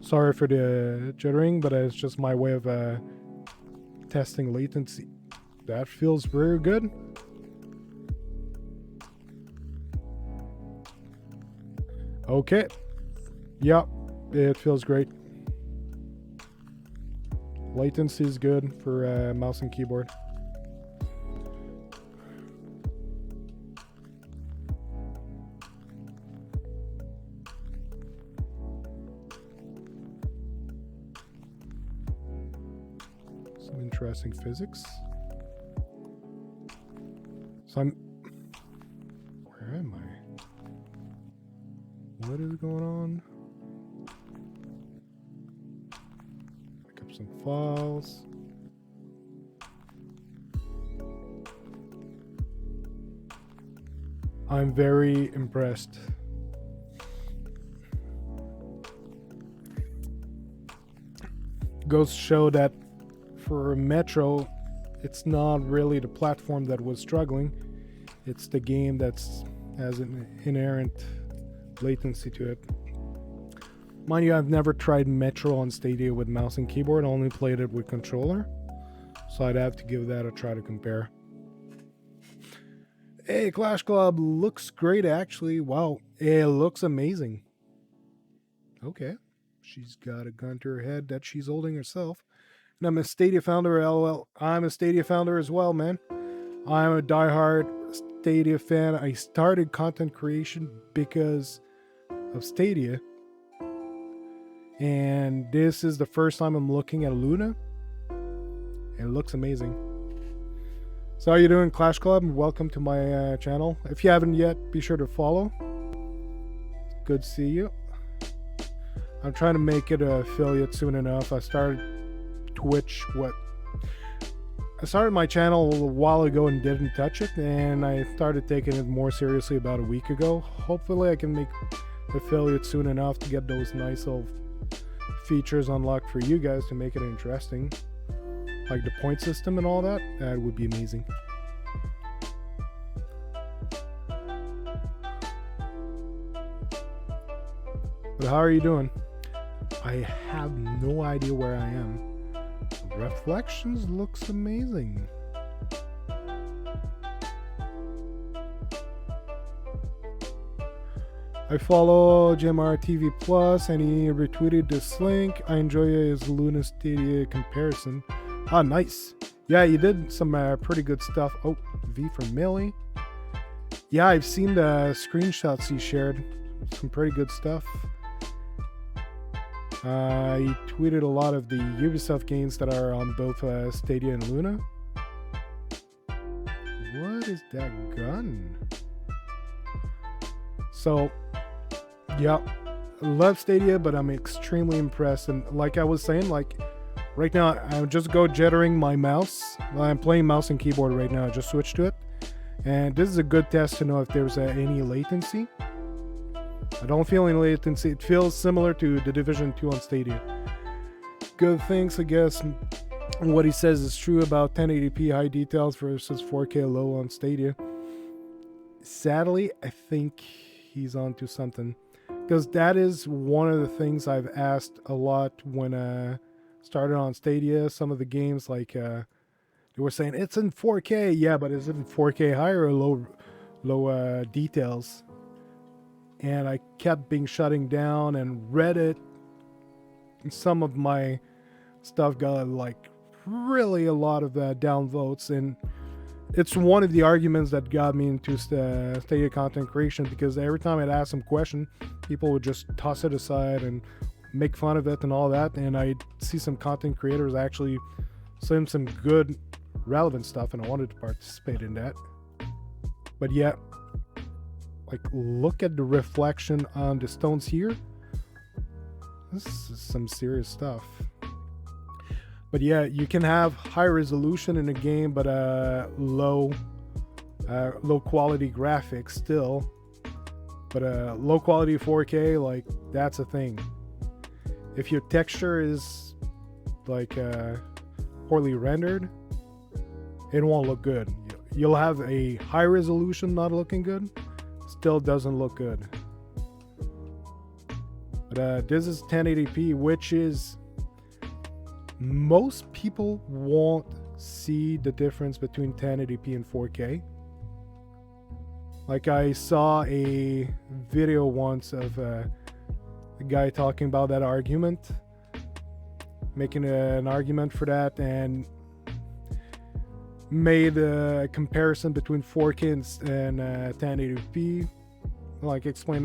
Sorry for the jittering, but it's just my way of testing latency. That feels very good. Okay. Yep, it feels great. Latency is good for mouse and keyboard. Some interesting physics. So I'm... Where am I? What is going on? Pick up some files. I'm very impressed. Goes to show that for Metro, it's not really the platform that was struggling. It's the game that's has an inherent latency to it. Mind you, I've never tried Metro on Stadia with mouse and keyboard. I only played it with controller. So I'd have to give that a try to compare. Hey, Clash Club looks great actually. Wow, it looks amazing. Okay. She's got a gun to her head that she's holding herself. And I'm a Stadia founder, LOL. I'm a Stadia founder as well, man. I'm a diehard Stadia fan. I started content creation because of Stadia. And this is the first time I'm looking at Luna. It looks amazing. So how you doing, Clash Club? Welcome to my channel. If you haven't yet, be sure to follow. Good to see you. I'm trying to make it an affiliate soon enough. I started Twitch, I started my channel a while ago and didn't touch it, and I started taking it more seriously about a week ago. Hopefully I can make affiliate soon enough to get those nice little features unlocked for you guys to make it interesting. Like the point system and all that. That would be amazing. But how are you doing? I have no idea where I am. Reflections looks amazing. I follow JMR TV Plus and he retweeted this link. I enjoy his Lunar Stadia comparison. Ah, nice. Yeah, you did some pretty good stuff. Oh, V for Millie. Yeah, I've seen the screenshots he shared. Some pretty good stuff. He tweeted a lot of the Ubisoft games that are on both Stadia and Luna. What is that gun? So, yeah, love Stadia, but I'm extremely impressed. And like I was saying, like right now, I just go jittering my mouse. I'm playing mouse and keyboard right now. I just switched to it. And this is a good test to know if there's any latency. I don't feel any latency. It feels similar to the Division 2 on Stadia. Good things, I guess. What he says is true about 1080p high details versus 4K low on Stadia. Sadly, I think he's onto something. Because that is one of the things I've asked a lot when I started on Stadia. Some of the games like You were saying it's in 4K, yeah, but is it in 4K high or low details? And I kept being shutting down, and Reddit, some of my stuff got like really a lot of downvotes, and it's one of the arguments that got me into Stadia content creation, because every time I'd ask some question, people would just toss it aside and make fun of it and all that, and I'd see some content creators actually saying some good relevant stuff, and I wanted to participate in that. But yeah, like, look at the reflection on the stones here. This is some serious stuff. But yeah, you can have high resolution in a game, but low quality graphics still. But low quality 4K, like, that's a thing. If your texture is like poorly rendered, it won't look good. You'll have a high resolution not looking good, still doesn't look good. But this is 1080p, which is, most people won't see the difference between 1080p and 4K. Like, I saw a video once of a guy talking about that argument, making an argument for that, and made a comparison between 4K and 1080p, like explain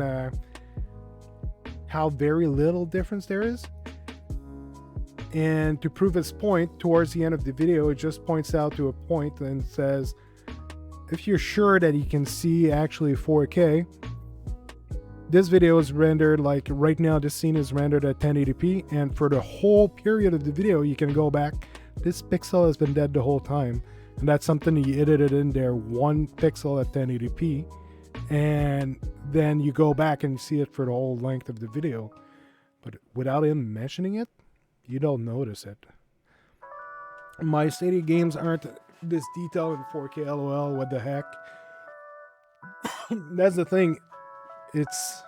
how very little difference there is. And to prove his point, towards the end of the video, it just points out to a point and says, if you're sure that you can see actually 4K, this video is rendered, like right now this scene is rendered at 1080p, and for the whole period of the video you can go back, this pixel has been dead the whole time, and that's something he edited in there, 1 pixel at 1080p, and then you go back and see it for the whole length of the video. But without him mentioning it, you don't notice it. My Stadia games aren't this detailed in 4K, lol, what the heck. That's the thing. It's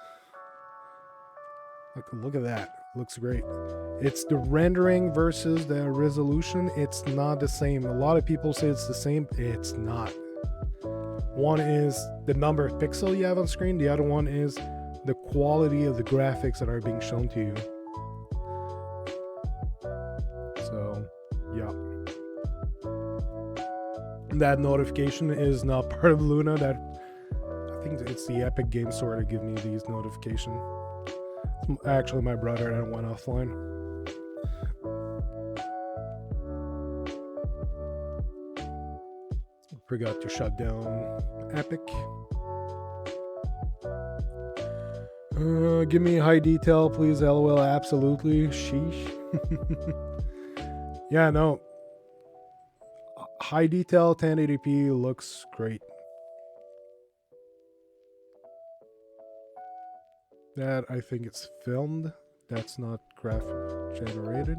like, look at that, looks great. It's the rendering versus the resolution, it's not the same. A lot of people say it's the same, it's not. One is the number of pixels you have on screen, the other one is the quality of the graphics that are being shown to you. So yeah, that notification is not part of Luna. That, I think it's the Epic Game Store to give me these notifications. Actually, my brother that went offline. Forgot to shut down Epic. Give me high detail, please. LOL, absolutely. Sheesh. Yeah, no. High detail 1080p looks great. That, I think it's filmed. That's not graphic generated.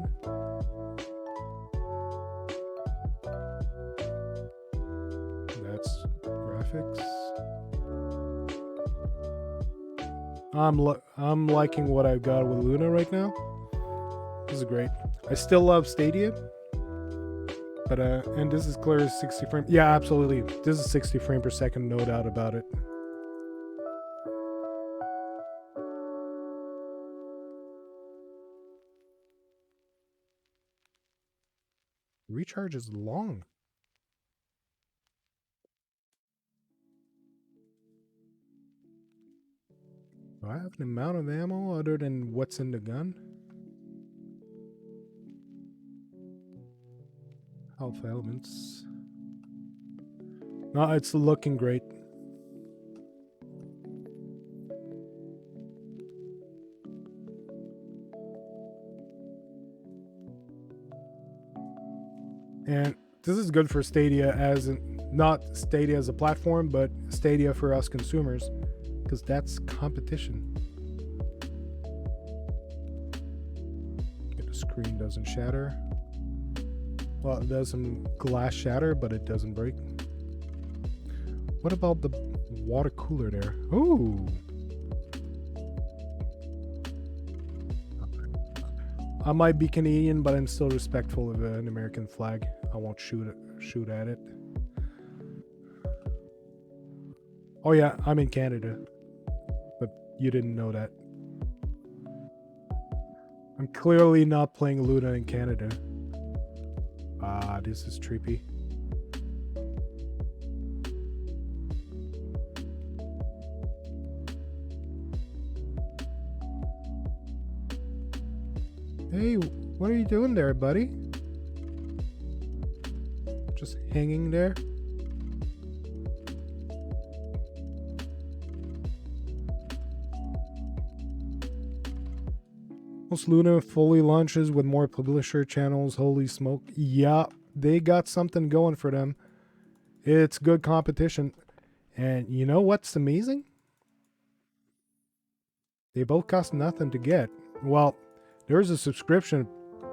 That's graphics. I'm liking what I've got with Luna right now. This is great. I still love Stadia. But and this is clear as 60 frames. Yeah, absolutely. This is 60 frames per second, no doubt about it. Recharge is long. Do I have an amount of ammo other than what's in the gun? Health elements. No, it's looking great. And this is good for Stadia, as in, not Stadia as a platform, but Stadia for us consumers, because that's competition. The screen doesn't shatter. Well, it does some glass shatter, but it doesn't break. What about the water cooler there? Ooh. I might be Canadian, but I'm still respectful of an American flag. I won't shoot at it. Oh yeah, I'm in Canada, but you didn't know that. I'm clearly not playing Lunar in Canada. Ah, this is trippy. Hey, what are you doing there, buddy? Just hanging there? Once Luna fully launches with more publisher channels, holy smoke. Yeah, they got something going for them. It's good competition. And you know what's amazing? They both cost nothing to get. Well, there's a subscription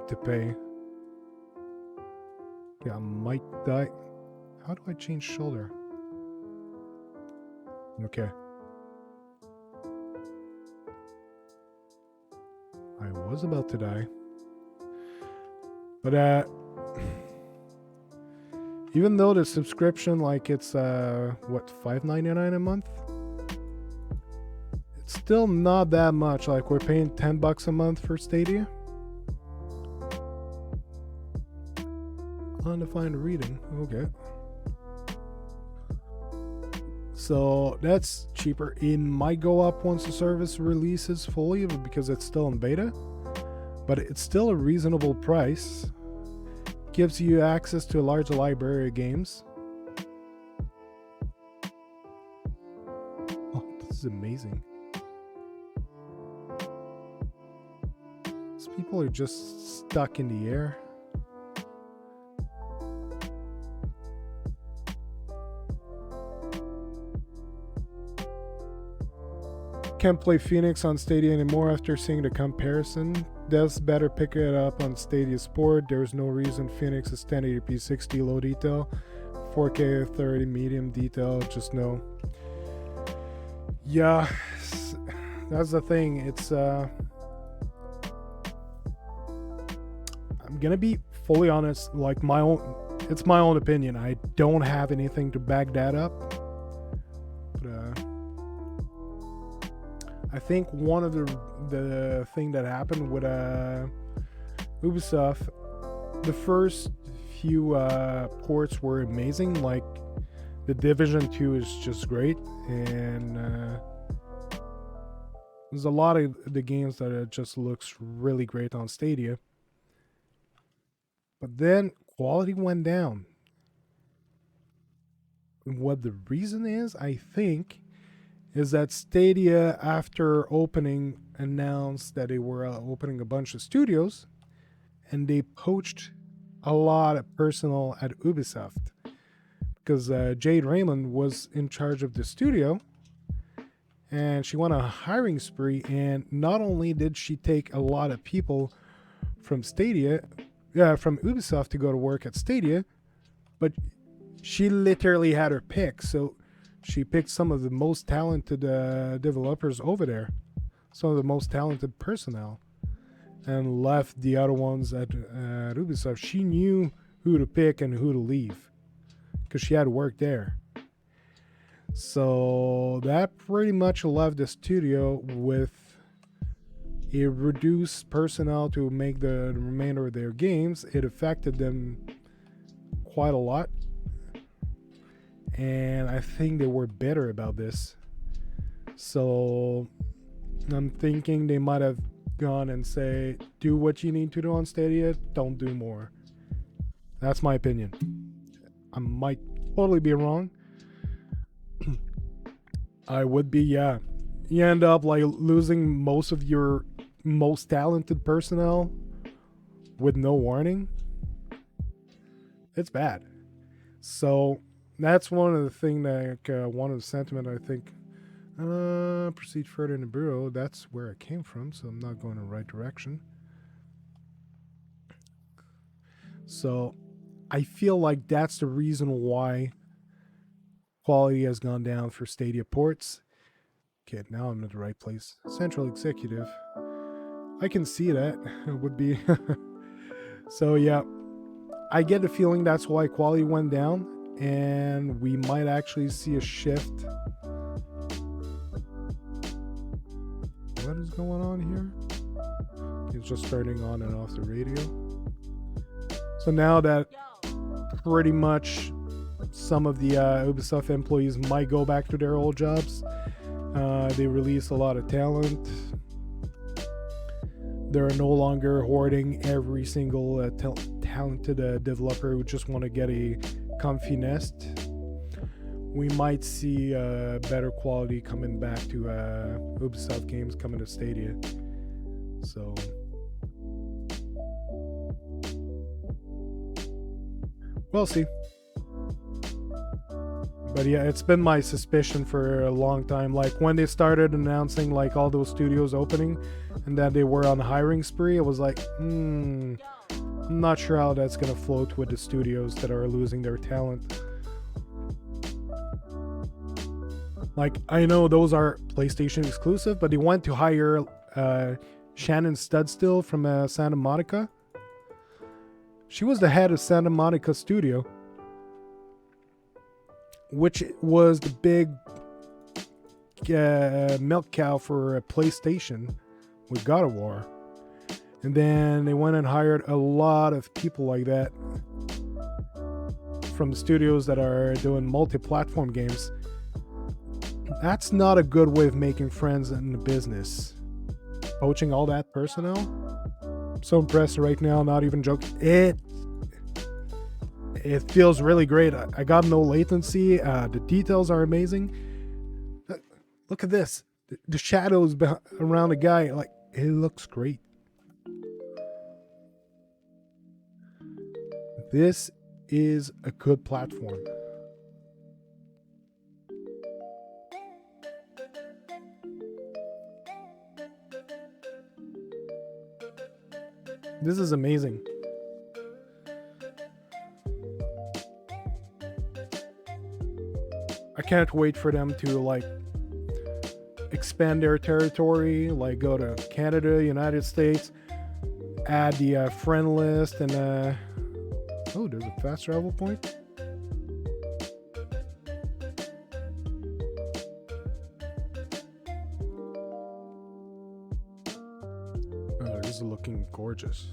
to pay. Yeah, I might die. How do I change shoulder? Okay. I was about to die. But even though the subscription, like it's what, $5.99 a month? It's still not that much. Like we're paying $10 a month for Stadia. Undefined reading. Okay. So that's cheaper. It might go up once the service releases fully because it's still in beta, but it's still a reasonable price. Gives you access to a large library of games. Oh, this is amazing. These people are just stuck in the air. Can't play Phoenix on Stadia anymore after seeing the comparison. Devs better pick it up on Stadia Sport. There's no reason Phoenix is 1080p 60 low detail, 4K 30 medium detail, just no. Yeah, that's the thing. It's I'm gonna be fully honest, like it's my own opinion. I don't have anything to back that up. But I think one of the thing that happened with Ubisoft, the first few ports were amazing. Like the Division 2 is just great, and there's a lot of the games that it just looks really great on Stadia. But then quality went down. What the reason is, I think, is that Stadia, after opening, announced that they were opening a bunch of studios, and they poached a lot of personnel at Ubisoft because Jade Raymond was in charge of the studio, and she went on a hiring spree. And not only did she take a lot of people from from Ubisoft to go to work at Stadia, but she literally had her pick. So she picked some of the most talented developers over there, some of the most talented personnel, and left the other ones at Ubisoft. She knew who to pick and who to leave because she had worked there. So that pretty much left the studio with a reduced personnel to make the remainder of their games. It affected them quite a lot. And I think they were better about this. So I'm thinking they might have gone and say, do what you need to do on Stadia, don't do more. That's my opinion. I might totally be wrong. I would be, yeah. You end up like losing most of your most talented personnel with no warning. It's bad. So that's one of the thing that one of the sentiment I think. Proceed further in the bureau. That's where it came from, so I'm not going in the right direction. So I feel like that's the reason why quality has gone down for Stadia ports. Okay, now I'm in the right place. Central Executive. I can see that. It would be. So, yeah. I get the feeling that's why quality went down. And we might actually see a shift. What is going on here? It's just turning on and off the radio. So now that pretty much some of the Ubisoft employees might go back to their old jobs, they release a lot of talent. They're no longer hoarding every single talented developer who just want to get a comfy nest. We might see better quality coming back to Ubisoft games coming to Stadia. So we'll see. But yeah, it's been my suspicion for a long time. Like when they started announcing like all those studios opening and that they were on a hiring spree, it was like, I'm not sure how that's gonna float with the studios that are losing their talent. Like, I know those are PlayStation exclusive, but they went to hire Shannon Studstill from Santa Monica. She was the head of Santa Monica Studio, which was the big milk cow for PlayStation with God of War. And then they went and hired a lot of people like that from studios that are doing multi-platform games. That's not a good way of making friends in the business. Poaching all that personnel? I'm so impressed right now, not even joking. It feels really great. I got no latency. The details are amazing. Look at this. The shadows around the guy, like, it looks great. This is a good platform. This is amazing. I can't wait for them to like expand their territory, like go to Canada, United States, add the friend list, and oh, there's a fast travel point. Oh, this is looking gorgeous.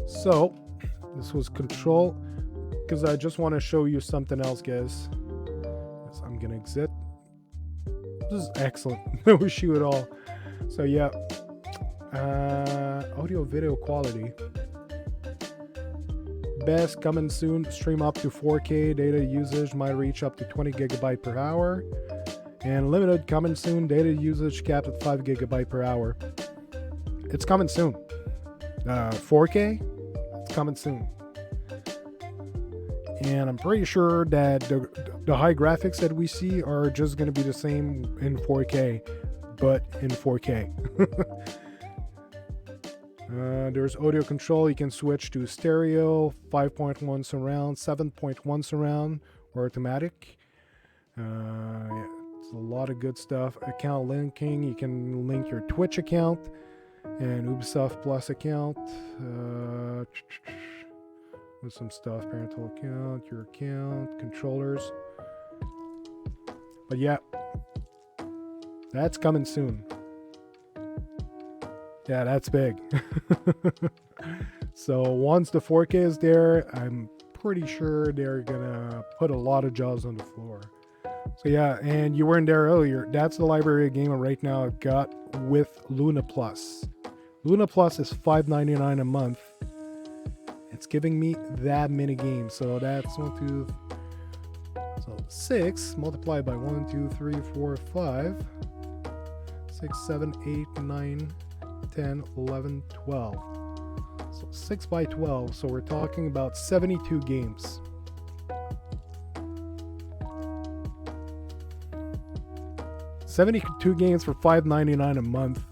So, this was Control, because I just want to show you something else, guys. Yes, I'm gonna exit. This is excellent. No issue at all. So yeah, audio video quality. Best coming soon. Stream up to 4K. Data usage might reach up to 20 gigabyte per hour. And limited coming soon. Data usage capped at 5 gigabyte per hour. It's coming soon. 4K. It's coming soon. And I'm pretty sure that the high graphics that we see are just going to be the same in 4K, but in 4K. There's audio control. You can switch to stereo, 5.1 surround, 7.1 surround, or automatic. Yeah, it's a lot of good stuff. Account linking. You can link your Twitch account and Ubisoft Plus account. With some stuff, parental account, your account, controllers. But yeah, that's coming soon. Yeah, that's big. So once the 4K is there, I'm pretty sure they're gonna put a lot of jaws on the floor. So yeah, and you weren't there earlier. That's the library of game right now I've got with Luna Plus. Luna Plus is $5.99 a month. It's giving me that many games. So that's 6 multiplied by 1, 2, 3, 4, 5, 6, 7, 8, 9, 10, 11, 12. So 6 by 12. So we're talking about 72 games. $72 games for $5.99 a month.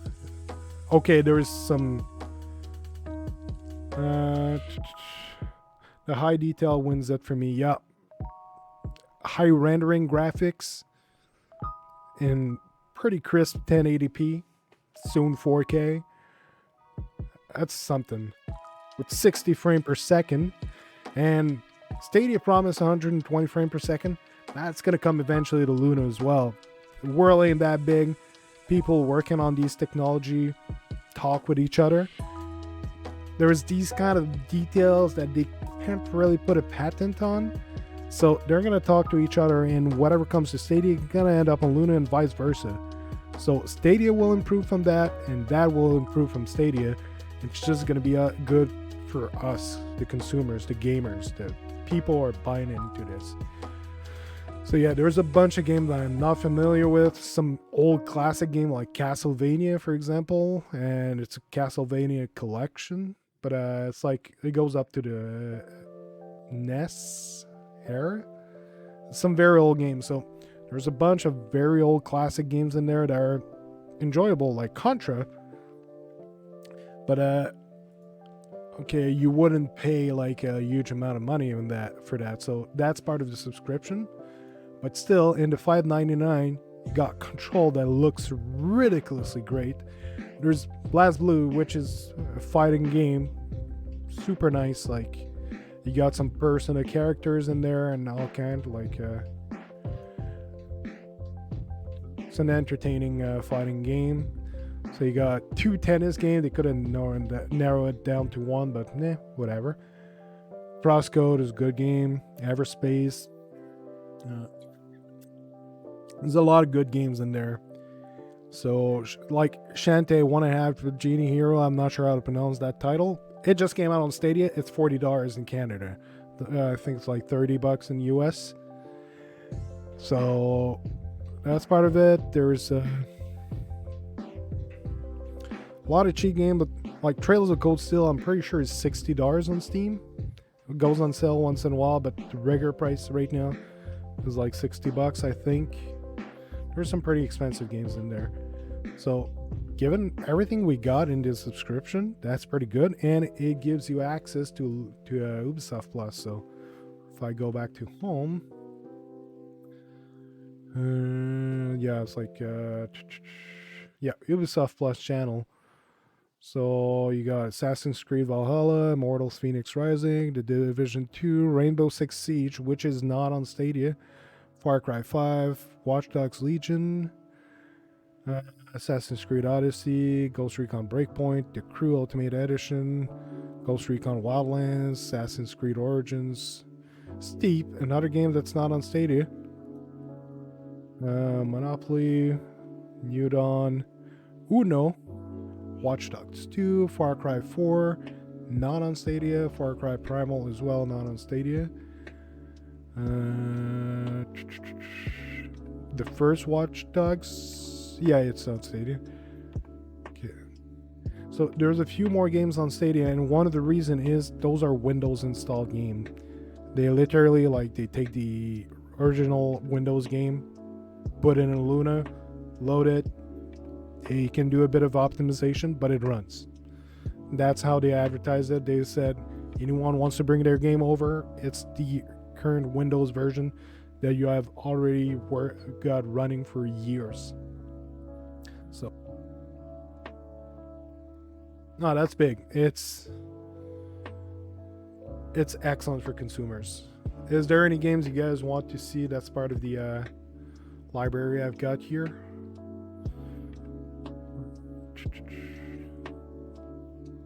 Okay, there's some. The high detail wins it for me. Yeah, high rendering graphics in pretty crisp 1080p, soon 4K. That's something. With 60 frame per second, and Stadia promised 120 frame per second. That's gonna come eventually to Luna as well. The world ain't that big. People working on these technology talk with each other. There's these kind of details that they can't really put a patent on. So they're gonna talk to each other, and whatever comes to Stadia is gonna end up on Luna and vice versa. So Stadia will improve from that, and that will improve from Stadia. It's just gonna be good for us, the consumers, the gamers, the people are buying into this. So yeah, there's a bunch of games that I'm not familiar with. Some old classic game like Castlevania, for example, and it's a Castlevania collection, but it's like it goes up to the NES era. Some very old games. So there's a bunch of very old classic games in there that are enjoyable, like Contra. But okay, you wouldn't pay like a huge amount of money on that for that. So that's part of the subscription. But still, in the $5.99, you got Control that looks ridiculously great. There's Blast Blue, which is a fighting game, super nice. Like you got some personal characters in there and all kind. Like it's an entertaining fighting game. So you got 2 tennis games. They could have narrow it down to 1, but whatever. Crosscode is a good game. Everspace. There's a lot of good games in there. So, like Shantae 1.5 with Genie Hero, I'm not sure how to pronounce that title. It just came out on Stadia. It's $40 in Canada. I think it's like $30 in US. So, that's part of it. There's a lot of cheap game, but like Trails of Cold Steel, I'm pretty sure is $60 on Steam. It goes on sale once in a while, but the regular price right now is like $60, I think. There's some pretty expensive games in there. So, given everything we got in this subscription, that's pretty good, and it gives you access to Ubisoft Plus. So, if I go back to home, yeah, it's like yeah, Ubisoft Plus channel. So you got Assassin's Creed Valhalla, Immortals Phoenix Rising, The Division 2, Rainbow Six Siege, which is not on Stadia, Far Cry 5, Watch Dogs Legion, Assassin's Creed Odyssey, Ghost Recon Breakpoint, The Crew Ultimate Edition, Ghost Recon Wildlands, Assassin's Creed Origins, Steep, another game that's not on Stadia, Monopoly, New Dawn, Uno, Watch Dogs 2, Far Cry 4, not on Stadia, Far Cry Primal as well, not on Stadia. The first Watch Dogs, yeah, it's on Stadia. Okay. So there's a few more games on Stadia, and one of the reason is those are Windows installed game. They literally they take the original Windows game, put it in Luna, load it. It can do a bit of optimization, but it runs. That's how they advertised it. They said anyone wants to bring their game over, it's the current Windows version that you have already got running for years. So, no, that's big. It's excellent for consumers. Is there any games you guys want to see that's part of the library I've got here?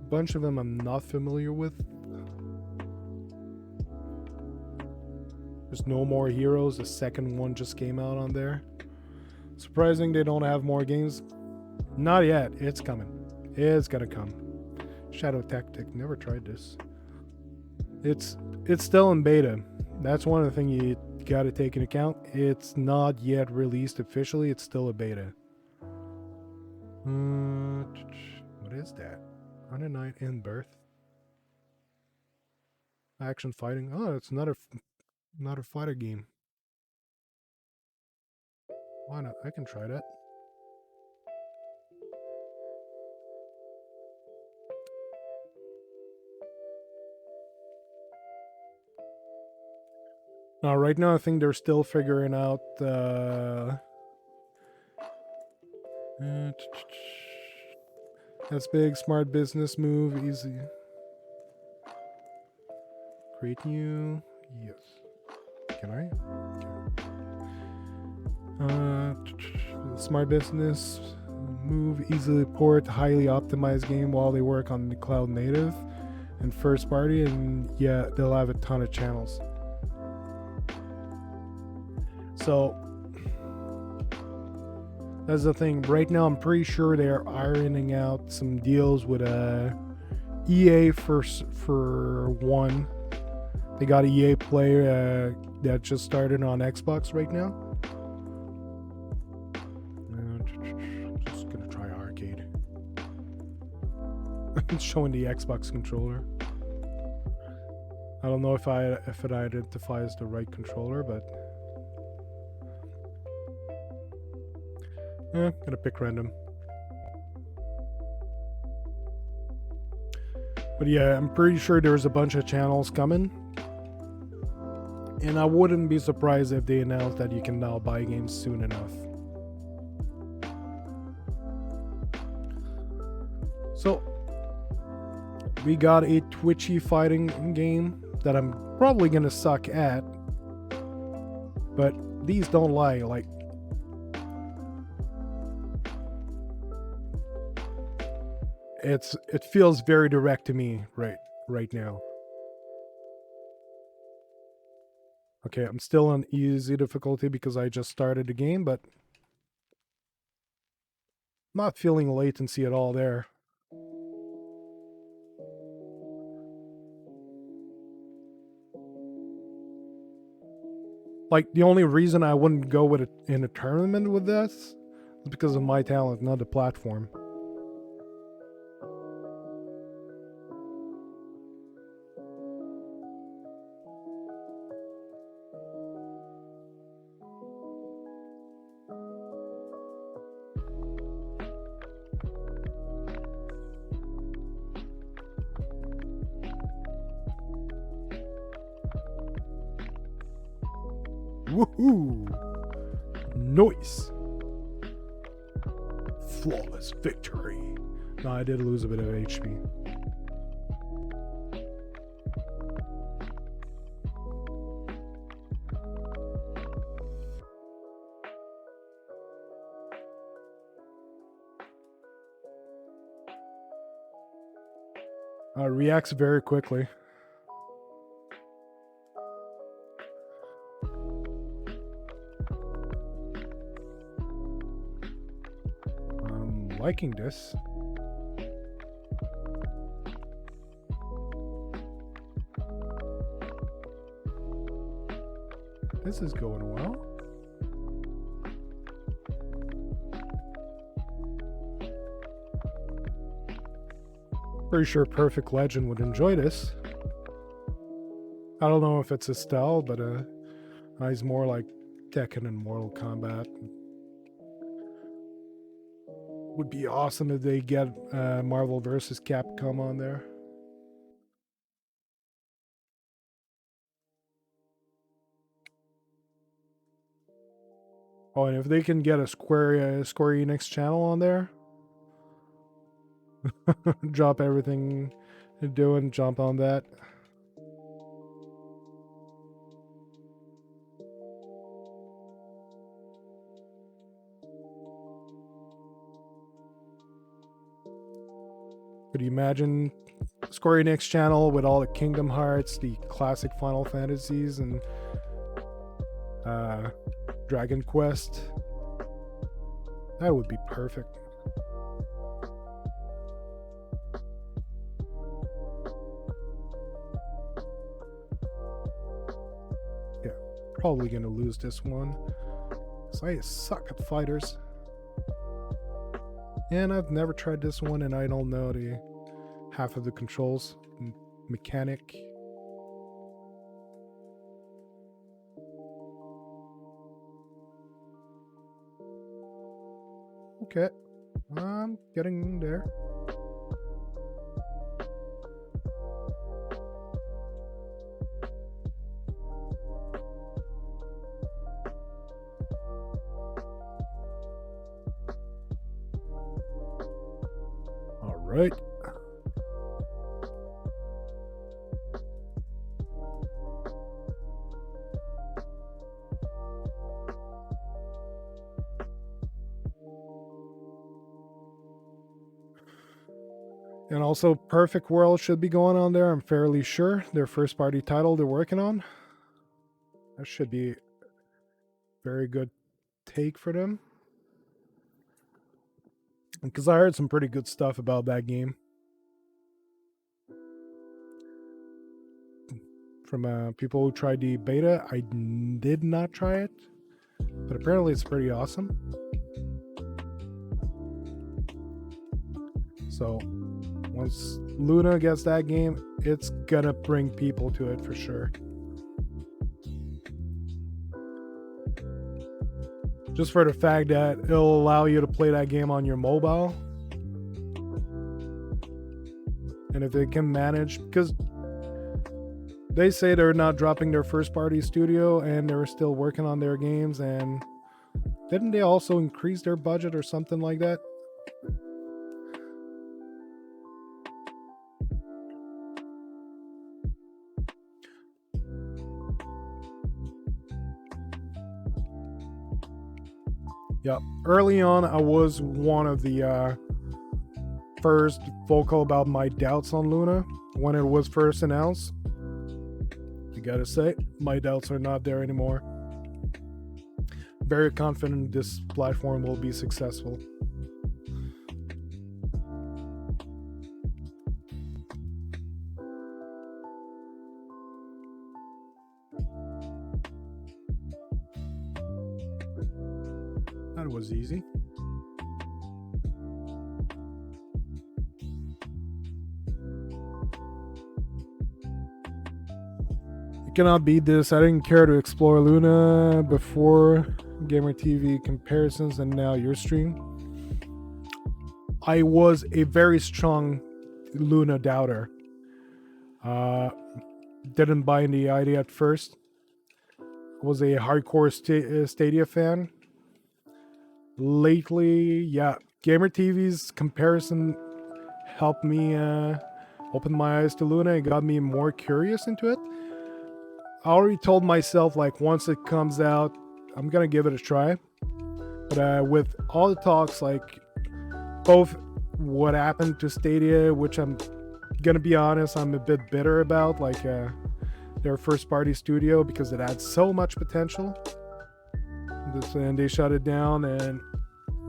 Bunch of them I'm not familiar with. There's No More Heroes. The second one just came out on there. Surprising they don't have more games. Not yet. It's coming. It's gonna come. Shadow Tactic. Never tried this. It's still in beta. That's one of the things you gotta take into account. It's not yet released officially. It's still a beta. What is that? 109 in birth. Action fighting. Oh, it's not a fighter game. Why not? I can try that. Right now I think they're still figuring out that's big, smart business move, easy. Create new. Yes. Can I? Smart business move, easily port, highly optimized game while they work on the cloud native and first party, and yeah, they'll have a ton of channels. So that's the thing. Right now, I'm pretty sure they're ironing out some deals with EA for one. They got an EA Play that just started on Xbox right now. Just gonna try arcade. It's showing the Xbox controller. I don't know if it identifies the right controller, but gonna pick random. But yeah, I'm pretty sure there's a bunch of channels coming. And I wouldn't be surprised if they announce that you can now buy games soon enough. So, we got a twitchy fighting game that I'm probably gonna suck at. But these don't lie, like... It feels very direct to me right now. Okay, I'm still on easy difficulty because I just started the game, but not feeling latency at all there. Like, the only reason I wouldn't go with it in a tournament with this is because of my talent, not the platform. Woohoo! Nice! Flawless victory. No, I did lose a bit of HP. Reacts very quickly. I'm liking this. This is going well. Pretty sure Perfect Legend would enjoy this. I don't know if it's his style, but he's more like Tekken and Mortal Kombat. Would be awesome if they get Marvel vs. Capcom on there. Oh, and if they can get a Square Enix channel on there, drop everything you're doing, jump on that. Could you imagine Square Enix channel with all the Kingdom Hearts, the classic Final Fantasies, and Dragon Quest? That would be perfect. Yeah, probably gonna lose this one. So I suck at fighters. And I've never tried this one, and I don't know the half of the controls mechanic. Okay, I'm getting there. right. And also, Perfect World should be going on there. I'm fairly sure their first party title they're working on. That should be a very good take for them. Because I heard some pretty good stuff about that game from people who tried the beta. I did not try it, but apparently it's pretty awesome. So once Luna gets that game, it's gonna bring people to it for sure. Just for the fact that it'll allow you to play that game on your mobile. And if they can manage, because they say they're not dropping their first party studio and they're still working on their games, and didn't they also increase their budget or something like that? Yeah, early on I was one of the first vocal about my doubts on Luna when it was first announced. I gotta say, my doubts are not there anymore. Very confident this platform will be successful. That was easy. You cannot beat this. I didn't care to explore Luna before Gamer TV comparisons and now your stream. I was a very strong Luna doubter. Didn't buy the idea at first. Was a hardcore Stadia fan. Lately, yeah, Gamer TV's comparison helped me open my eyes to Luna. It got me more curious into it. I already told myself, like, once it comes out, I'm gonna give it a try. But with all the talks, like, both what happened to Stadia, which I'm gonna be honest, I'm a bit bitter about, like their first party studio, because it had so much potential. And they shut it down and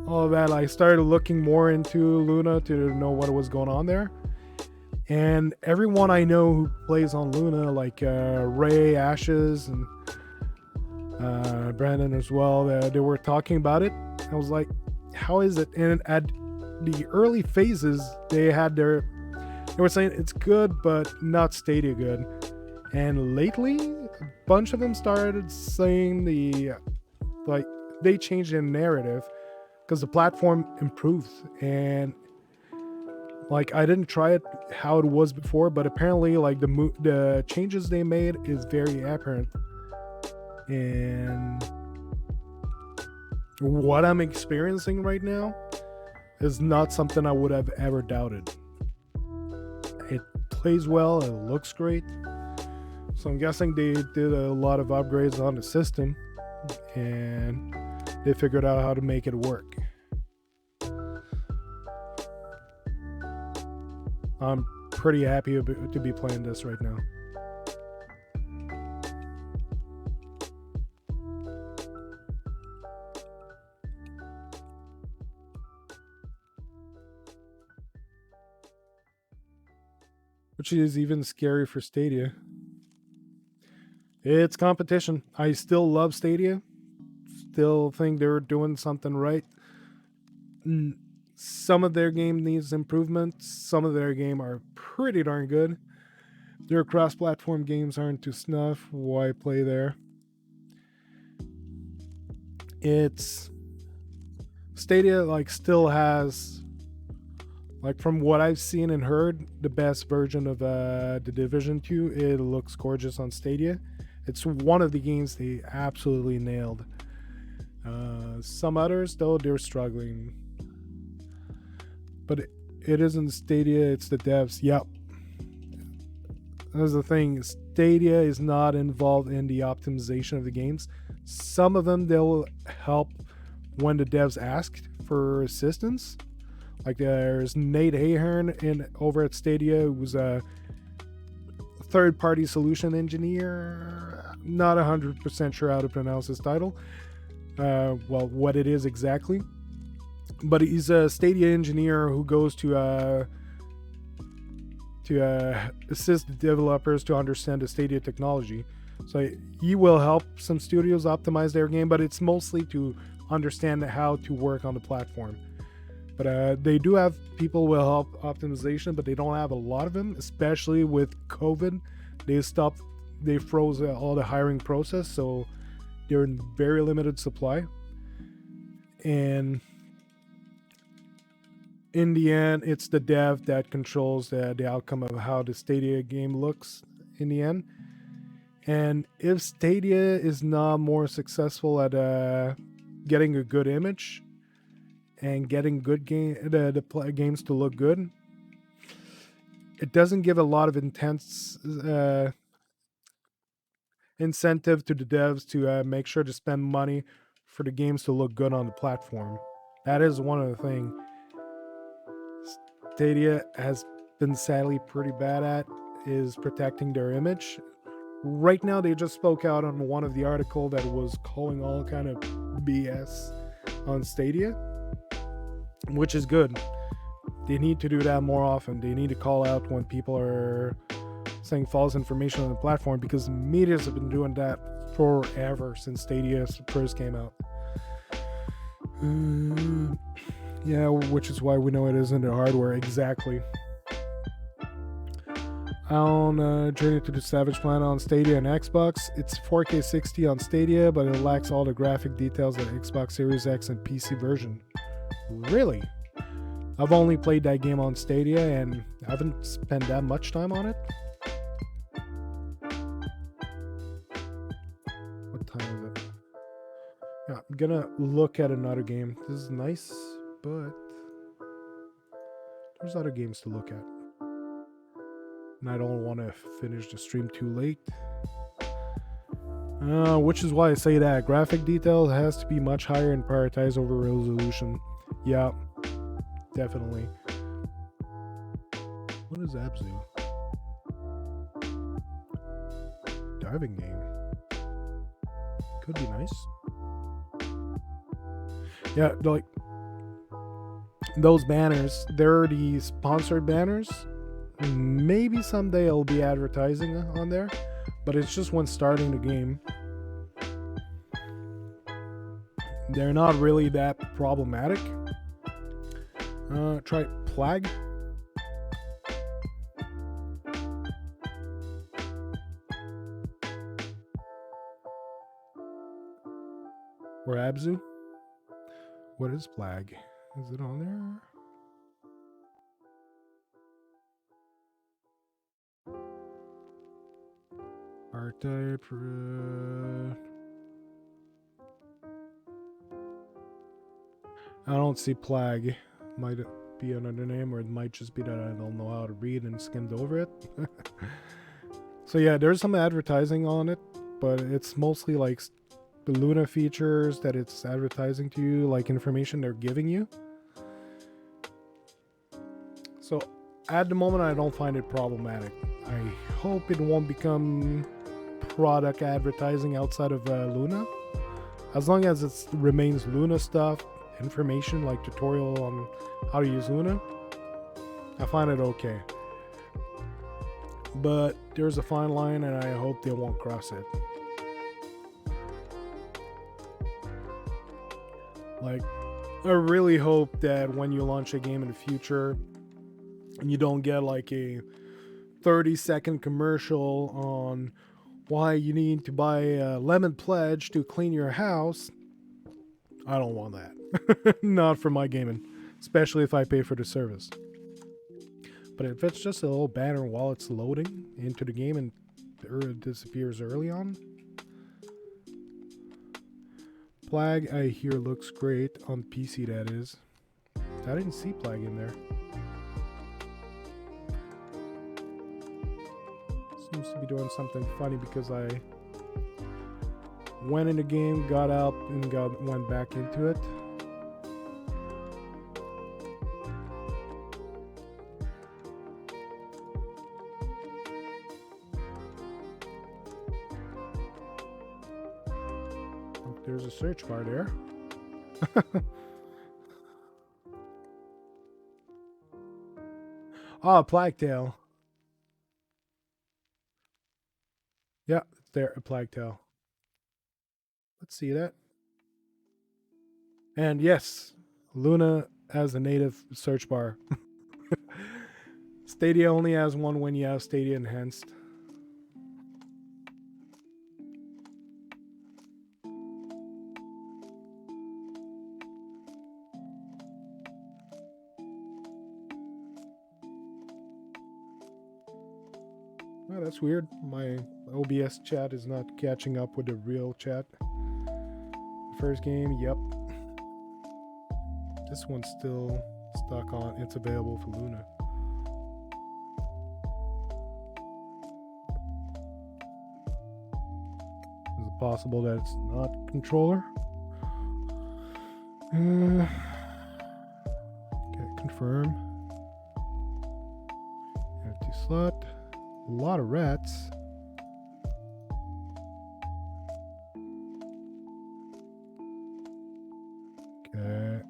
all of that. I started looking more into Luna to know what was going on there. And everyone I know who plays on Luna, like Ray, Ashes, and Brandon as well, they were talking about it. I was like, how is it? And at the early phases, they were saying it's good, but not Stadia good. And lately, a bunch of them started saying they changed their narrative because the platform improves. And like, I didn't try it how it was before, but apparently, like, the changes they made is very apparent. And what I'm experiencing right now is not something I would have ever doubted. It plays well, it looks great. So I'm guessing they did a lot of upgrades on the system and they figured out how to make it work. I'm pretty happy to be playing this right now. Which is even scary for Stadia. It's competition. I still love Stadia. Still think they're doing something right. Some of their game needs improvement. Some of their game are pretty darn good. Their cross-platform games aren't to snuff. Why play there? It's Stadia, like, still has, like, from what I've seen and heard, the best version of the Division 2. It looks gorgeous on Stadia. It's one of the games they absolutely nailed. Some others, though, they're struggling. But It isn't Stadia, it's the devs. Yep. That's the thing. Stadia is not involved in the optimization of the games. Some of them they'll help when the devs ask for assistance. Like there's Nate Ahern over at Stadia, who's a third-party solution engineer. Not 100% sure how to pronounce his title. Well, what it is exactly. But he's a Stadia engineer who goes to assist the developers to understand the Stadia technology. So he will help some studios optimize their game, but it's mostly to understand how to work on the platform. But they do have people who will help optimization, but they don't have a lot of them, especially with COVID. They froze all the hiring process, so they're in very limited supply. And in the end, it's the dev that controls the outcome of how the Stadia game looks in the end. And if Stadia is not more successful at getting a good image and getting good games to look good, it doesn't give a lot of intense incentive to the devs to make sure to spend money for the games to look good on the platform. That is one of the things Stadia has been sadly pretty bad at, is protecting their image. Right now, they just spoke out on one of the article that was calling all kind of BS on Stadia, which is good. They need to do that more often. They need to call out when people are saying false information on the platform, because medias have been doing that forever since Stadia first came out. Yeah, which is why we know it isn't the hardware exactly. On Journey to the Savage Planet on Stadia and Xbox, it's 4K 60 on Stadia, but it lacks all the graphic details of the Xbox Series X and PC version. Really? I've only played that game on Stadia and I haven't spent that much time on it. What time is it? Yeah, I'm gonna look at another game. This is nice, but there's other games to look at. And I don't want to finish the stream too late. Which is why I say that graphic detail has to be much higher and prioritize over resolution. Yeah, definitely. What is Abzu? Diving game. Could be nice. Yeah, like those banners, they're the sponsored banners. Maybe someday I'll be advertising on there, but it's just when starting the game. They're not really that problematic. Try Plague. Or Abzu. What is Plague? Is it on there? Art type. I don't see Plague. Might be another name, or it might just be that I don't know how to read and skimmed over it. So yeah, there's some advertising on it, but it's mostly like the Lunar features that it's advertising to you, like information they're giving you. So at the moment, I don't find it problematic. I hope it won't become product advertising outside of Luna. As long as it remains Luna stuff, information like tutorial on how to use Luna, I find it okay. But there's a fine line and I hope they won't cross it. Like, I really hope that when you launch a game in the future, you don't get like a 30-second commercial on why you need to buy a lemon pledge to clean your house. I don't want that. Not for my gaming, especially if I pay for the service. But if it's just a little banner while it's loading into the game and it disappears early on. Plague, I hear, looks great on PC, that is. I didn't see Plague in there. seems to be doing something funny because I went in the game, got out, and went back into it. There's a search bar there. Oh, Plagtail. Yeah, it's there, a Plagtail. Let's see that. And yes, Luna has a native search bar. Stadia only has one when you have Stadia Enhanced. Oh, that's weird. My OBS chat is not catching up with the real chat. First game, yep. This one's still stuck on. It's available for Luna. Is it possible that it's not controller? Okay, confirm. Empty slot. A lot of rats. Okay.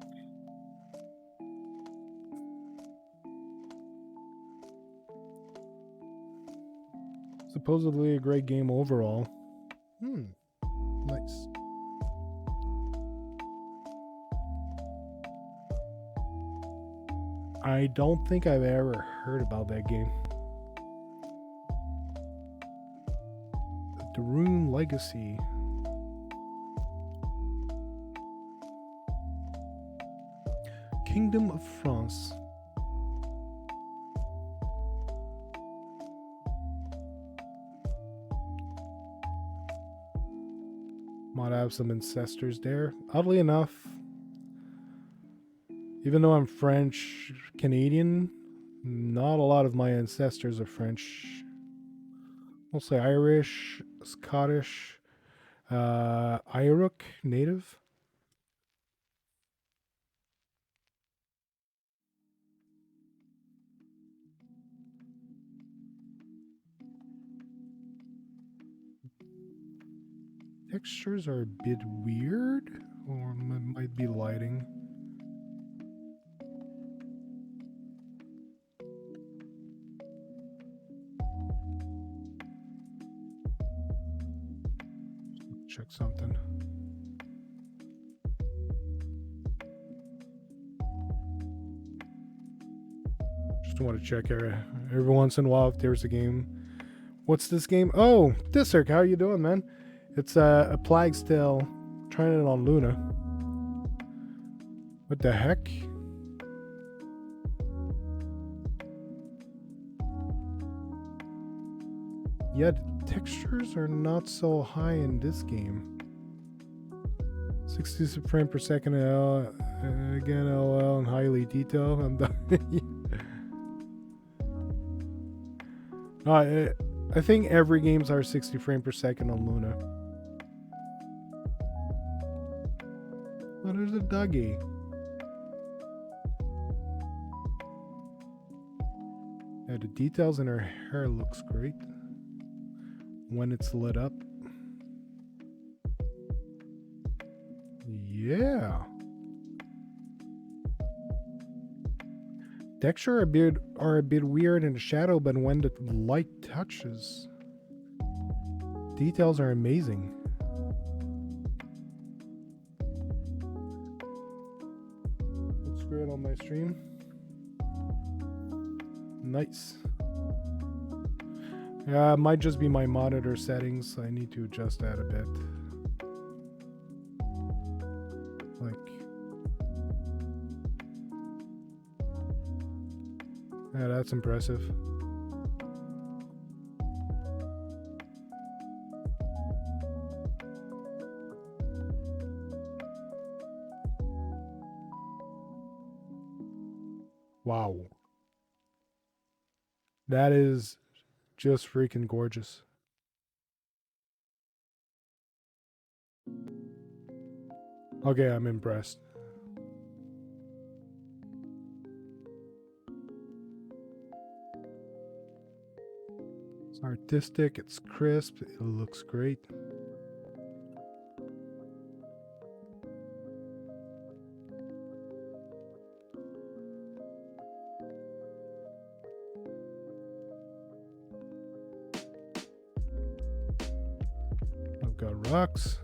Supposedly a great game overall. Nice. I don't think I've ever heard about that game. The Rune Legacy. Kingdom of France. Might have some ancestors there. Oddly enough, even though I'm French Canadian, not a lot of my ancestors are French. Mostly Irish, Scottish, Iruk native. Textures are a bit weird, or it might be lighting. Check something. Just want to check every once in a while if there's a game. What's this game? Oh, Disserk, how you doing, man? It's a Plague's Tale. Trying it on Luna. What the heck? Yet textures are not so high in this game. 60 frames per second again LOL and highly detailed. I'm done. I think every games are 60 frames per second on Luna. Oh, there's a doggy. Yeah, the details in her hair looks great when it's lit up. Yeah. Texture are a bit weird in the shadow, but when the light touches, details are amazing. Looks great on my stream. Nice. Yeah, it might just be my monitor settings. I need to adjust that a bit. Yeah, that's impressive. Wow. That is just freaking gorgeous. Okay, I'm impressed. It's artistic, it's crisp, it looks great. I've got rocks.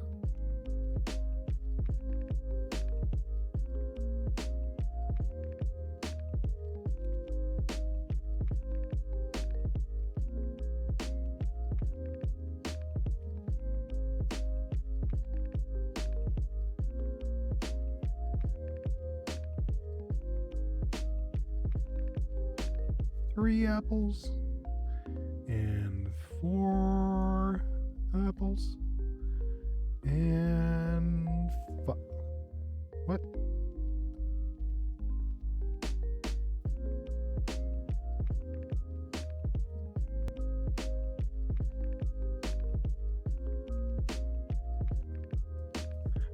Three apples and 4 apples and what?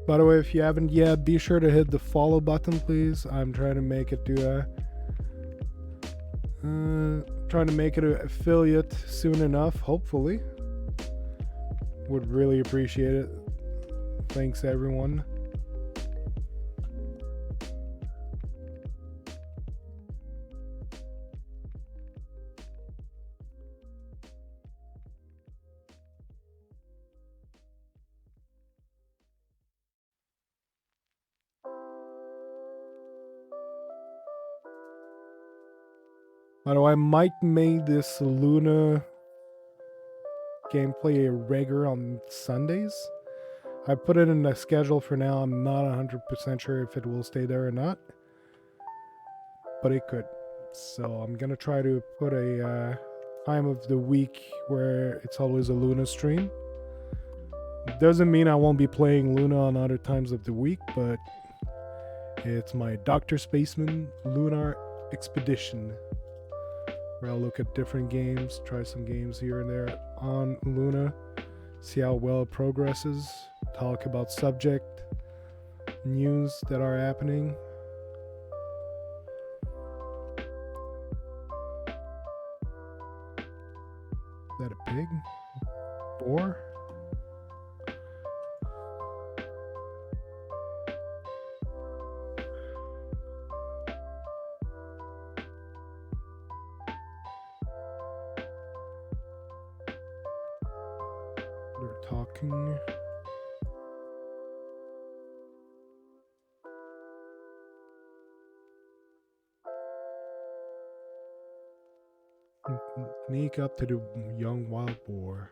By the way, if you haven't yet, be sure to hit the follow button, please. I'm trying to make it to trying to make it an affiliate soon enough, hopefully. Would really appreciate it. Thanks, everyone. By the way, I might make this Luna gameplay regular on Sundays. I put it in the schedule for now. I'm not 100% sure if it will stay there or not, but it could. So I'm gonna try to put a time of the week where it's always a Luna stream. Doesn't mean I won't be playing Luna on other times of the week, but it's my DrSpaceman Lunar expedition, where I'll look at different games, try some games here and there on Luna, see how well it progresses, talk about subject news that are happening. Is that a pig? Boar? They're talking. Sneak up to the young wild boar.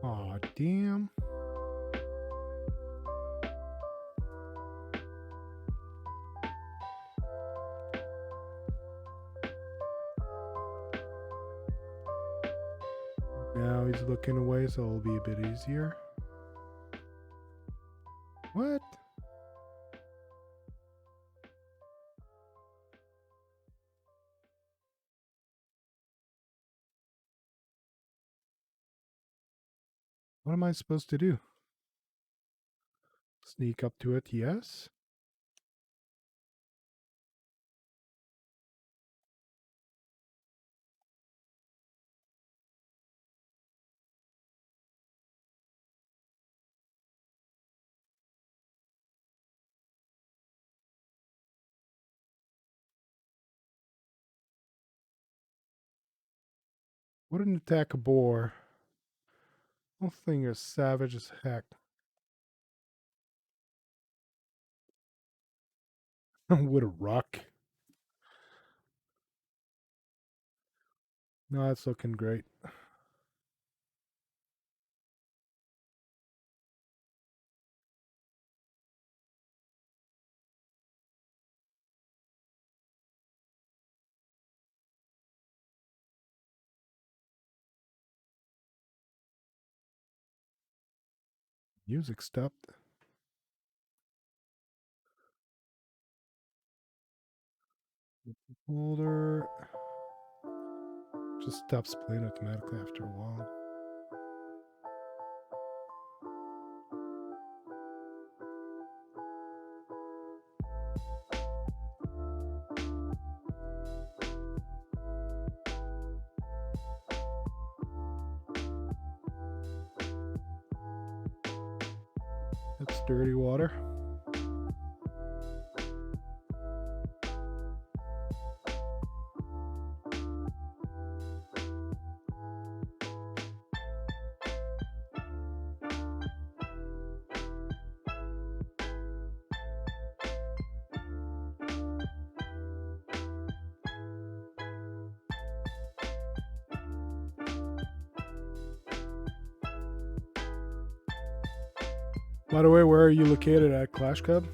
Aw, damn. Now he's looking away, so it'll be a bit easier. What? What am I supposed to do? Sneak up to it, yes. Wouldn't attack a boar. Whole thing is savage as heck. With a rock. No, it's looking great. Music stopped. Folder. Just stops playing automatically after a while. That's dirty water. By the way, where are you located at, Clash Cub?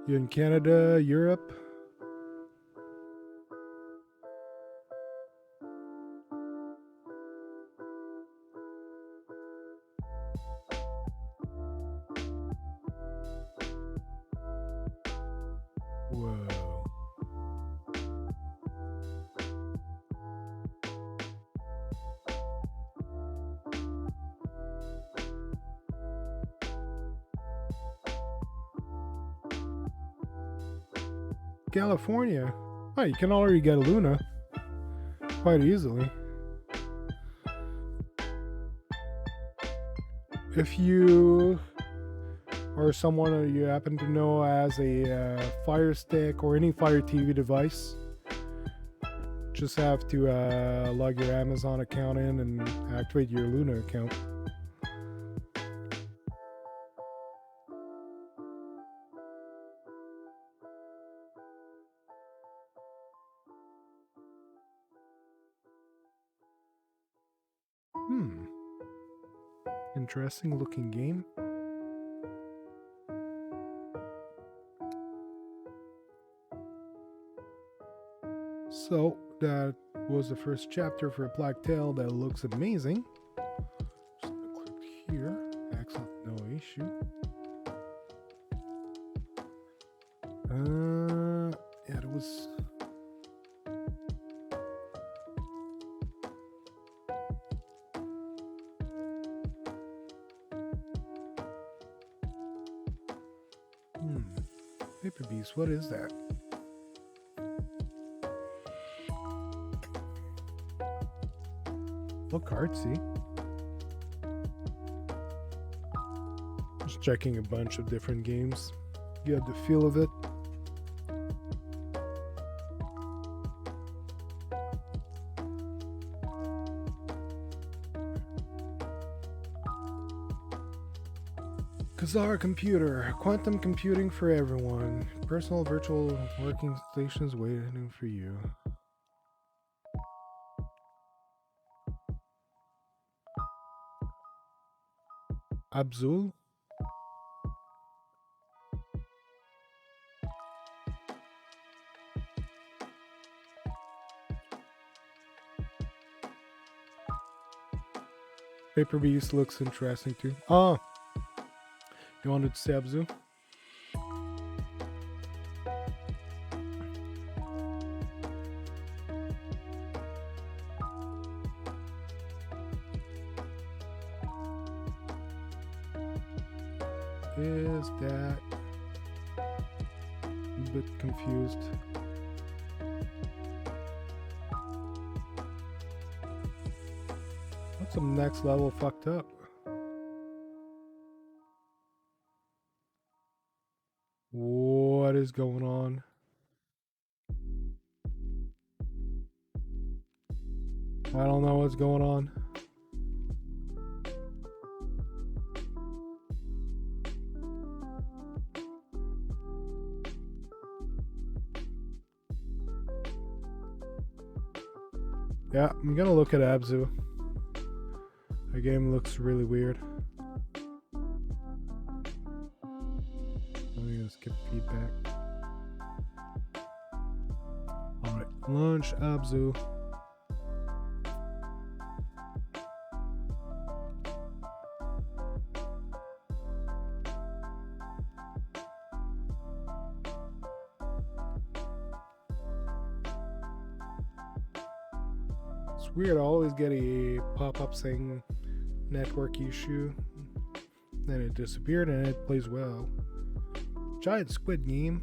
You in Canada, Europe? Whoa. California. Oh, you can already get a Luna quite easily. If you or someone you happen to know has a Fire Stick or any Fire TV device, just have to log your Amazon account in and activate your Luna account. Interesting looking game. So that was the first chapter for Black Tail that looks amazing. Just click here. Excellent, no issue. Yeah, it was. Paper Beast, what is that? Look artsy. Just checking a bunch of different games. Get the feel of it. Kazar Computer, quantum computing for everyone. Personal virtual working stations waiting for you. Abzul? Paper Beast looks interesting too. Oh, you wanted to say Abzu? Is that a bit confused? That's some next level fucked up. What is going on? I don't know what's going on. Yeah, I'm gonna look at Abzu. The game looks really weird. I'm gonna skip feedback. Alright, launch Abzu. It's weird, I always get a pop-up saying network issue. Then it disappeared and it plays well. Giant Squid Game.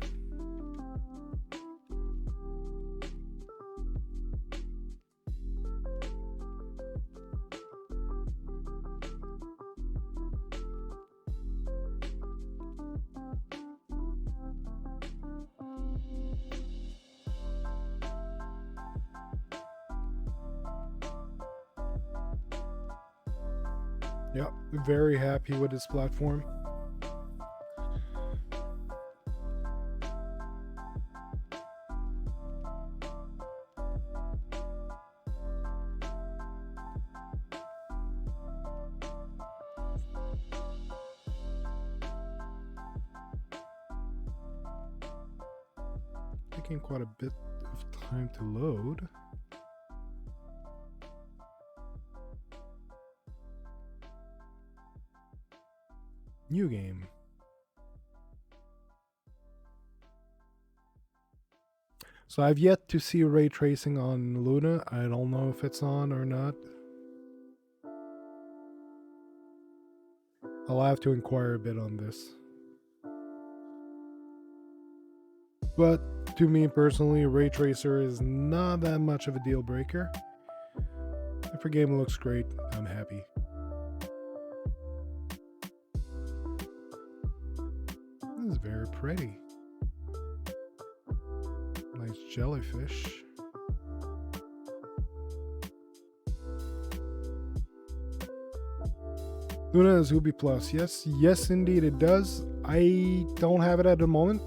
Yep, very happy with this platform. Taking quite a bit of time to load. New game. So I've yet to see ray tracing on Luna. I don't know if it's on or not. I'll have to inquire a bit on this. But to me personally, ray tracer is not that much of a deal breaker. If a game looks great, I'm happy. This is very pretty. Nice jellyfish. Luna is Hubi Plus. Yes, indeed it does. I don't have it at the moment.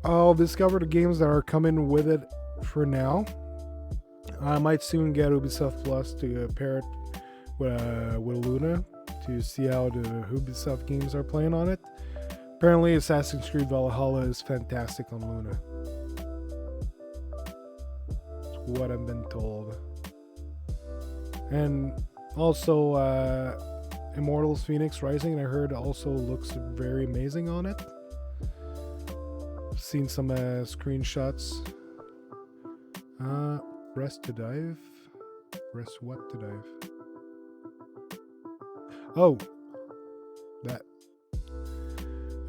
I'll discover the games that are coming with it for now. I might soon get Ubisoft Plus to pair it with Luna to see how the Ubisoft games are playing on it. Apparently Assassin's Creed Valhalla is fantastic on Luna. That's what I've been told. And also Immortals Phoenix Rising, I heard also looks very amazing on it. Seen some screenshots. Press to dive. Press what to dive? Oh, that.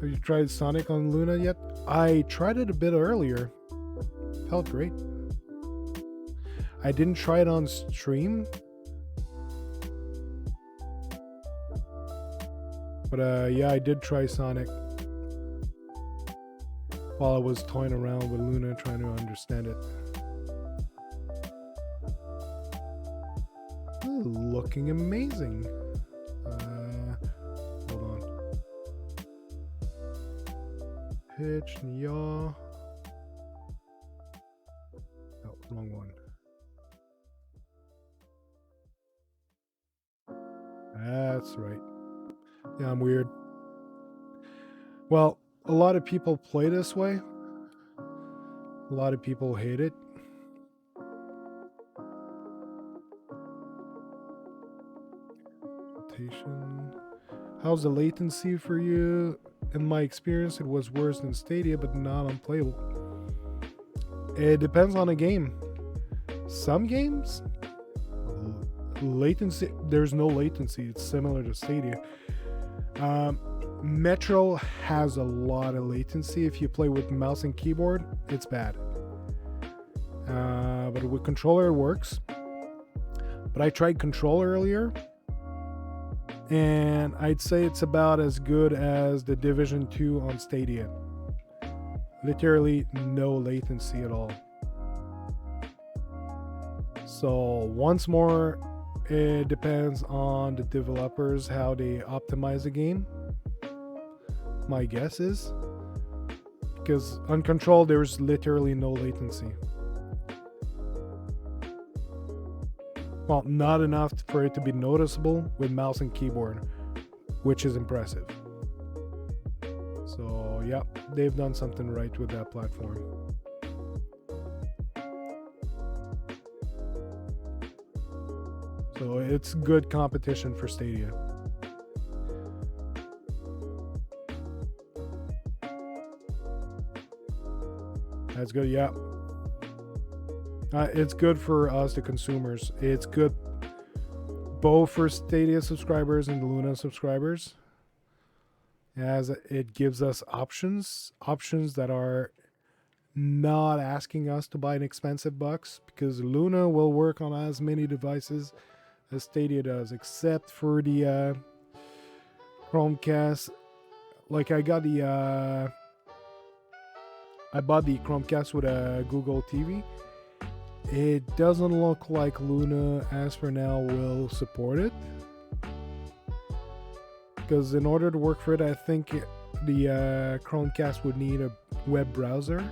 Have you tried Sonic on Luna yet? I tried it a bit earlier. Felt great. I didn't try it on stream. But yeah, I did try Sonic while I was toying around with Luna trying to understand it. Ooh, looking amazing. Hold on. Pitch, yaw. Oh, wrong one. That's right. Yeah, I'm weird. Well, a lot of people play this way. A lot of people hate it. Rotation. How's the latency for you? In my experience, it was worse than Stadia, but not unplayable. It depends on the game. Some games, latency, there's no latency. It's similar to Stadia. Metro has a lot of latency. If you play with mouse and keyboard, it's bad. But with controller, it works. But I tried controller earlier, and I'd say it's about as good as the Division 2 on Stadia. Literally no latency at all. So once more, it depends on the developers how they optimize the game. My guess is because on control there's literally no latency. Well, not enough for it to be noticeable with mouse and keyboard, which is impressive. So yeah, they've done something right with that platform. So it's good competition for Stadia. That's good, yeah. It's good for us, the consumers. It's good both for Stadia subscribers and the Luna subscribers, as it gives us options that are not asking us to buy an expensive box, because Luna will work on as many devices as Stadia does, except for the Chromecast. Like I bought the Chromecast with a Google TV. It doesn't look like Luna, as for now, will support it. Because in order to work for it, I think the Chromecast would need a web browser.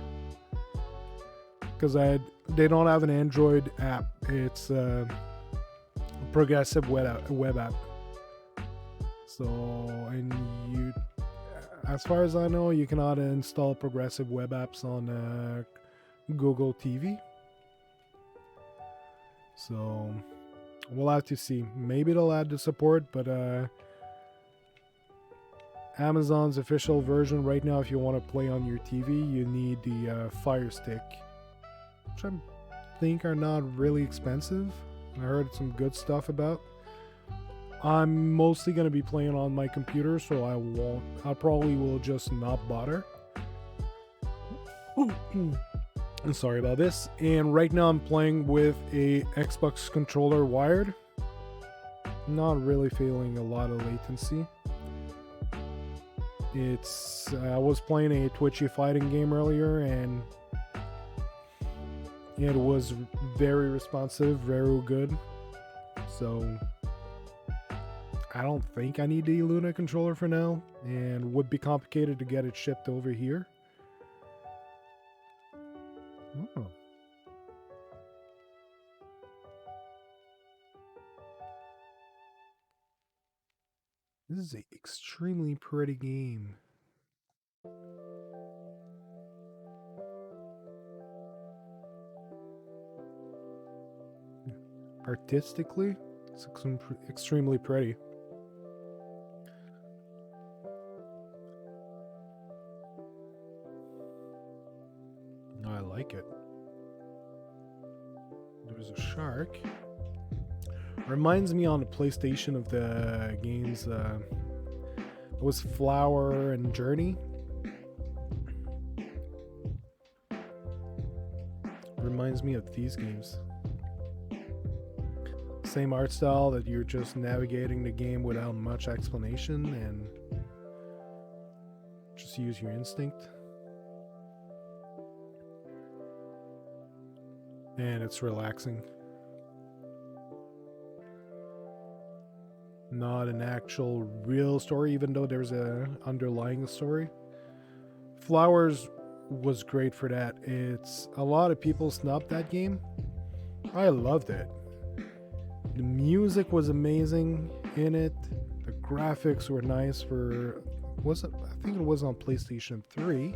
Because they don't have an Android app. It's a progressive web app. So, and you, as far as I know, you cannot install progressive web apps on Google TV. So we'll have to see. Maybe they'll add the support, but Amazon's official version right now, if you want to play on your TV, you need the Fire Stick, which I think are not really expensive. I heard some good stuff about. I'm mostly going to be playing on my computer, so I probably will just not bother. I'm sorry about this. And right now I'm playing with a Xbox controller wired. Not really feeling a lot of latency. I was playing a twitchy fighting game earlier, and it was very responsive, very good. So I don't think I need the Luna controller for now, and would be complicated to get it shipped over here. Oh. This is an extremely pretty game. Artistically, it's extremely pretty. I like it. There's a shark. Reminds me on the PlayStation of the games. It was Flower and Journey. Reminds me of these games. Same art style, that you're just navigating the game without much explanation and just use your instinct. And it's relaxing. Not an actual real story, even though there's a underlying story. Flowers was great for that. It's a lot of people snubbed that game. I loved it. The music was amazing in it. The graphics were nice for I think it was on PlayStation 3.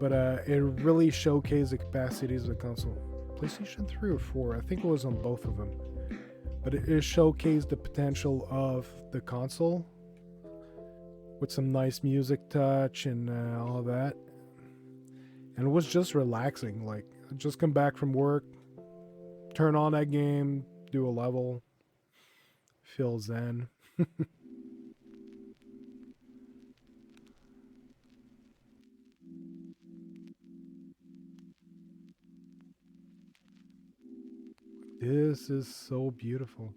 But it really showcased the capacities of the console. PlayStation 3 or 4, I think it was on both of them. But it showcased the potential of the console with some nice music touch and all that. And it was just relaxing. Like, just come back from work, turn on that game, do a level, feel zen. This is so beautiful.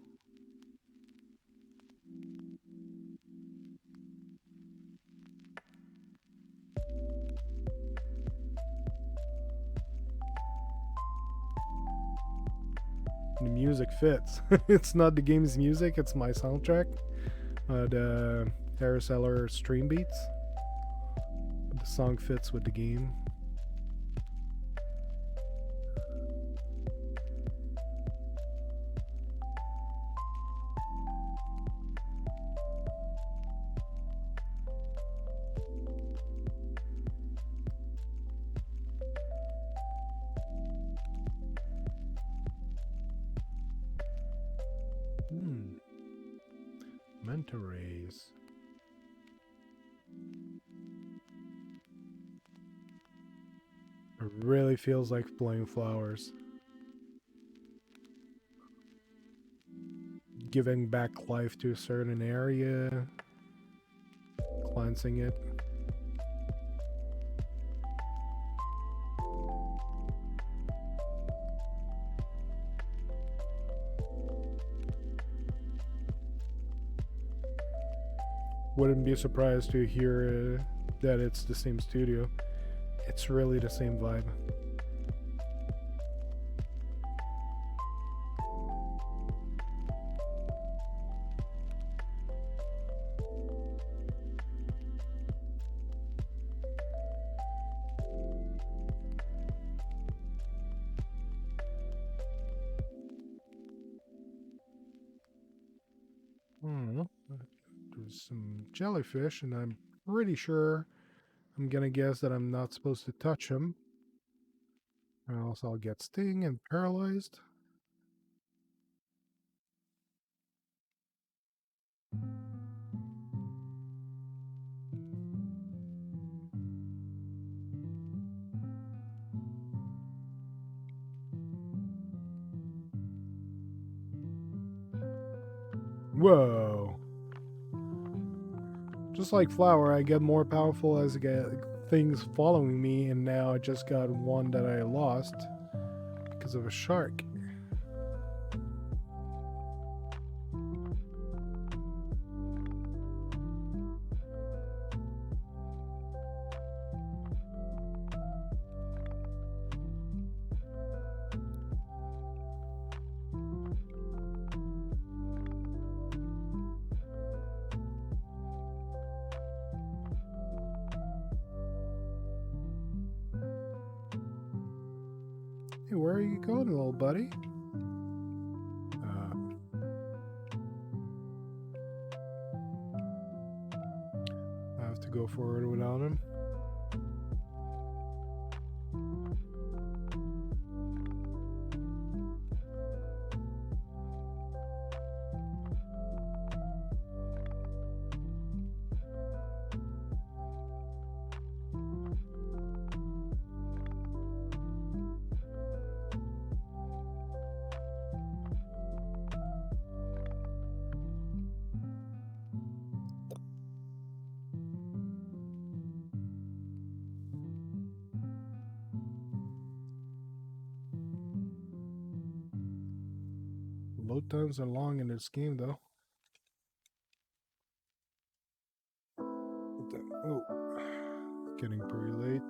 The music fits. It's not the game's music, it's my soundtrack. The Harris Eller stream beats. But the song fits with the game. Manta rays. A It really feels like playing flowers. Giving back life to a certain area, cleansing it. Wouldn't be surprised to hear that it's the same studio. It's really the same vibe. There's some jellyfish, and I'm pretty sure I'm gonna guess that I'm not supposed to touch them, or else I'll get sting and paralyzed. Whoa. Just like Flower, I get more powerful as I get things following me, and now I just got one that I lost because of a shark. Hey, where are you going, little buddy? I have to go forward without him. Load times are long in this game, though. Oh, getting pretty late.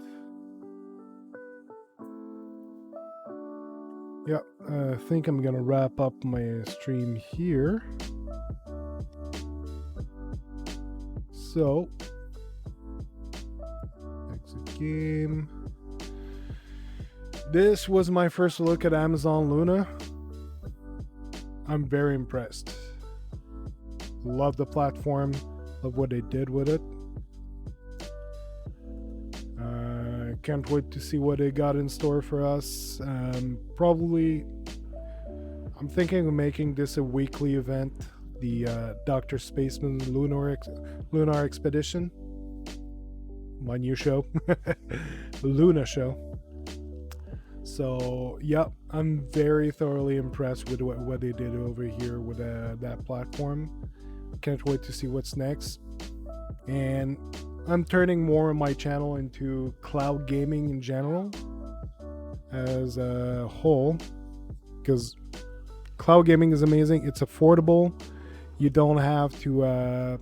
Yeah, I think I'm gonna wrap up my stream here. So, exit game. This was my first look at Amazon Luna. I'm very impressed. Love the platform, love what they did with it. Can't wait to see what they got in store for us. Probably, I'm thinking of making this a weekly event, the DrSpaceman's Lunar Expedition. My new show, Luna show. So, yeah, I'm very thoroughly impressed with what they did over here with that platform. Can't wait to see what's next. And I'm turning more of my channel into cloud gaming in general as a whole, because cloud gaming is amazing. It's affordable. You don't have to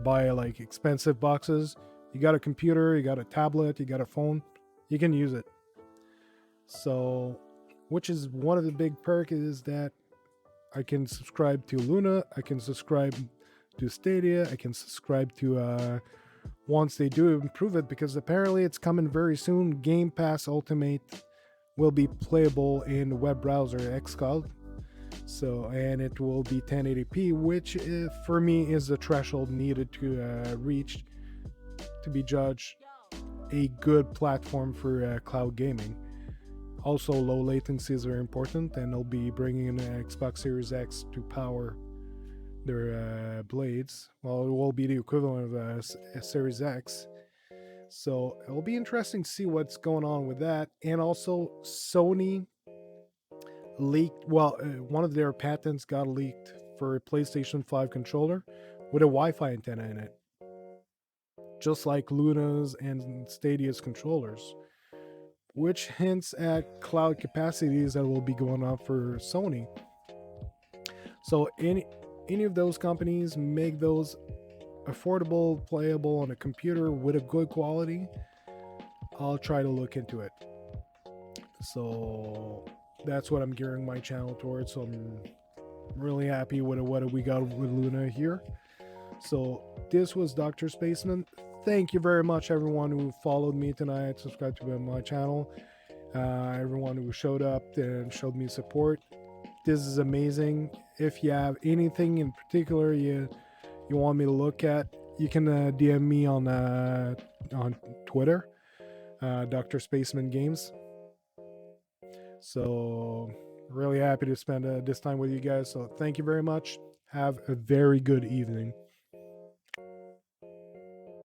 buy like expensive boxes. You got a computer, you got a tablet, you got a phone, you can use it. So, which is one of the big perks is that I can subscribe to Luna, I can subscribe to Stadia, I can subscribe to once they do improve it, because apparently it's coming very soon. Game Pass Ultimate will be playable in the web browser xCloud. So, and it will be 1080p, which for me is the threshold needed to reach to be judged a good platform for cloud gaming. Also, low latencies are important, and they'll be bringing in an Xbox Series X to power their blades. Well, it will be the equivalent of a Series X, So it'll be interesting to see what's going on with that. And also, Sony leaked, well, one of their patents got leaked for a PlayStation 5 controller with a Wi Fi antenna in it, just like Luna's and Stadia's controllers, which hints at cloud capacities that will be going up for Sony. So, any of those companies make those affordable, playable on a computer with a good quality, I'll try to look into it. So that's what I'm gearing my channel towards. So I'm really happy with what we got with Luna here. So this was Dr. Spaceman. Thank you very much, everyone who followed me tonight, subscribed to my channel, everyone who showed up and showed me support. This is amazing. If you have anything in particular you want me to look at, you can DM me on Twitter, Dr. Spaceman Games. So really happy to spend this time with you guys. So thank you very much. Have a very good evening.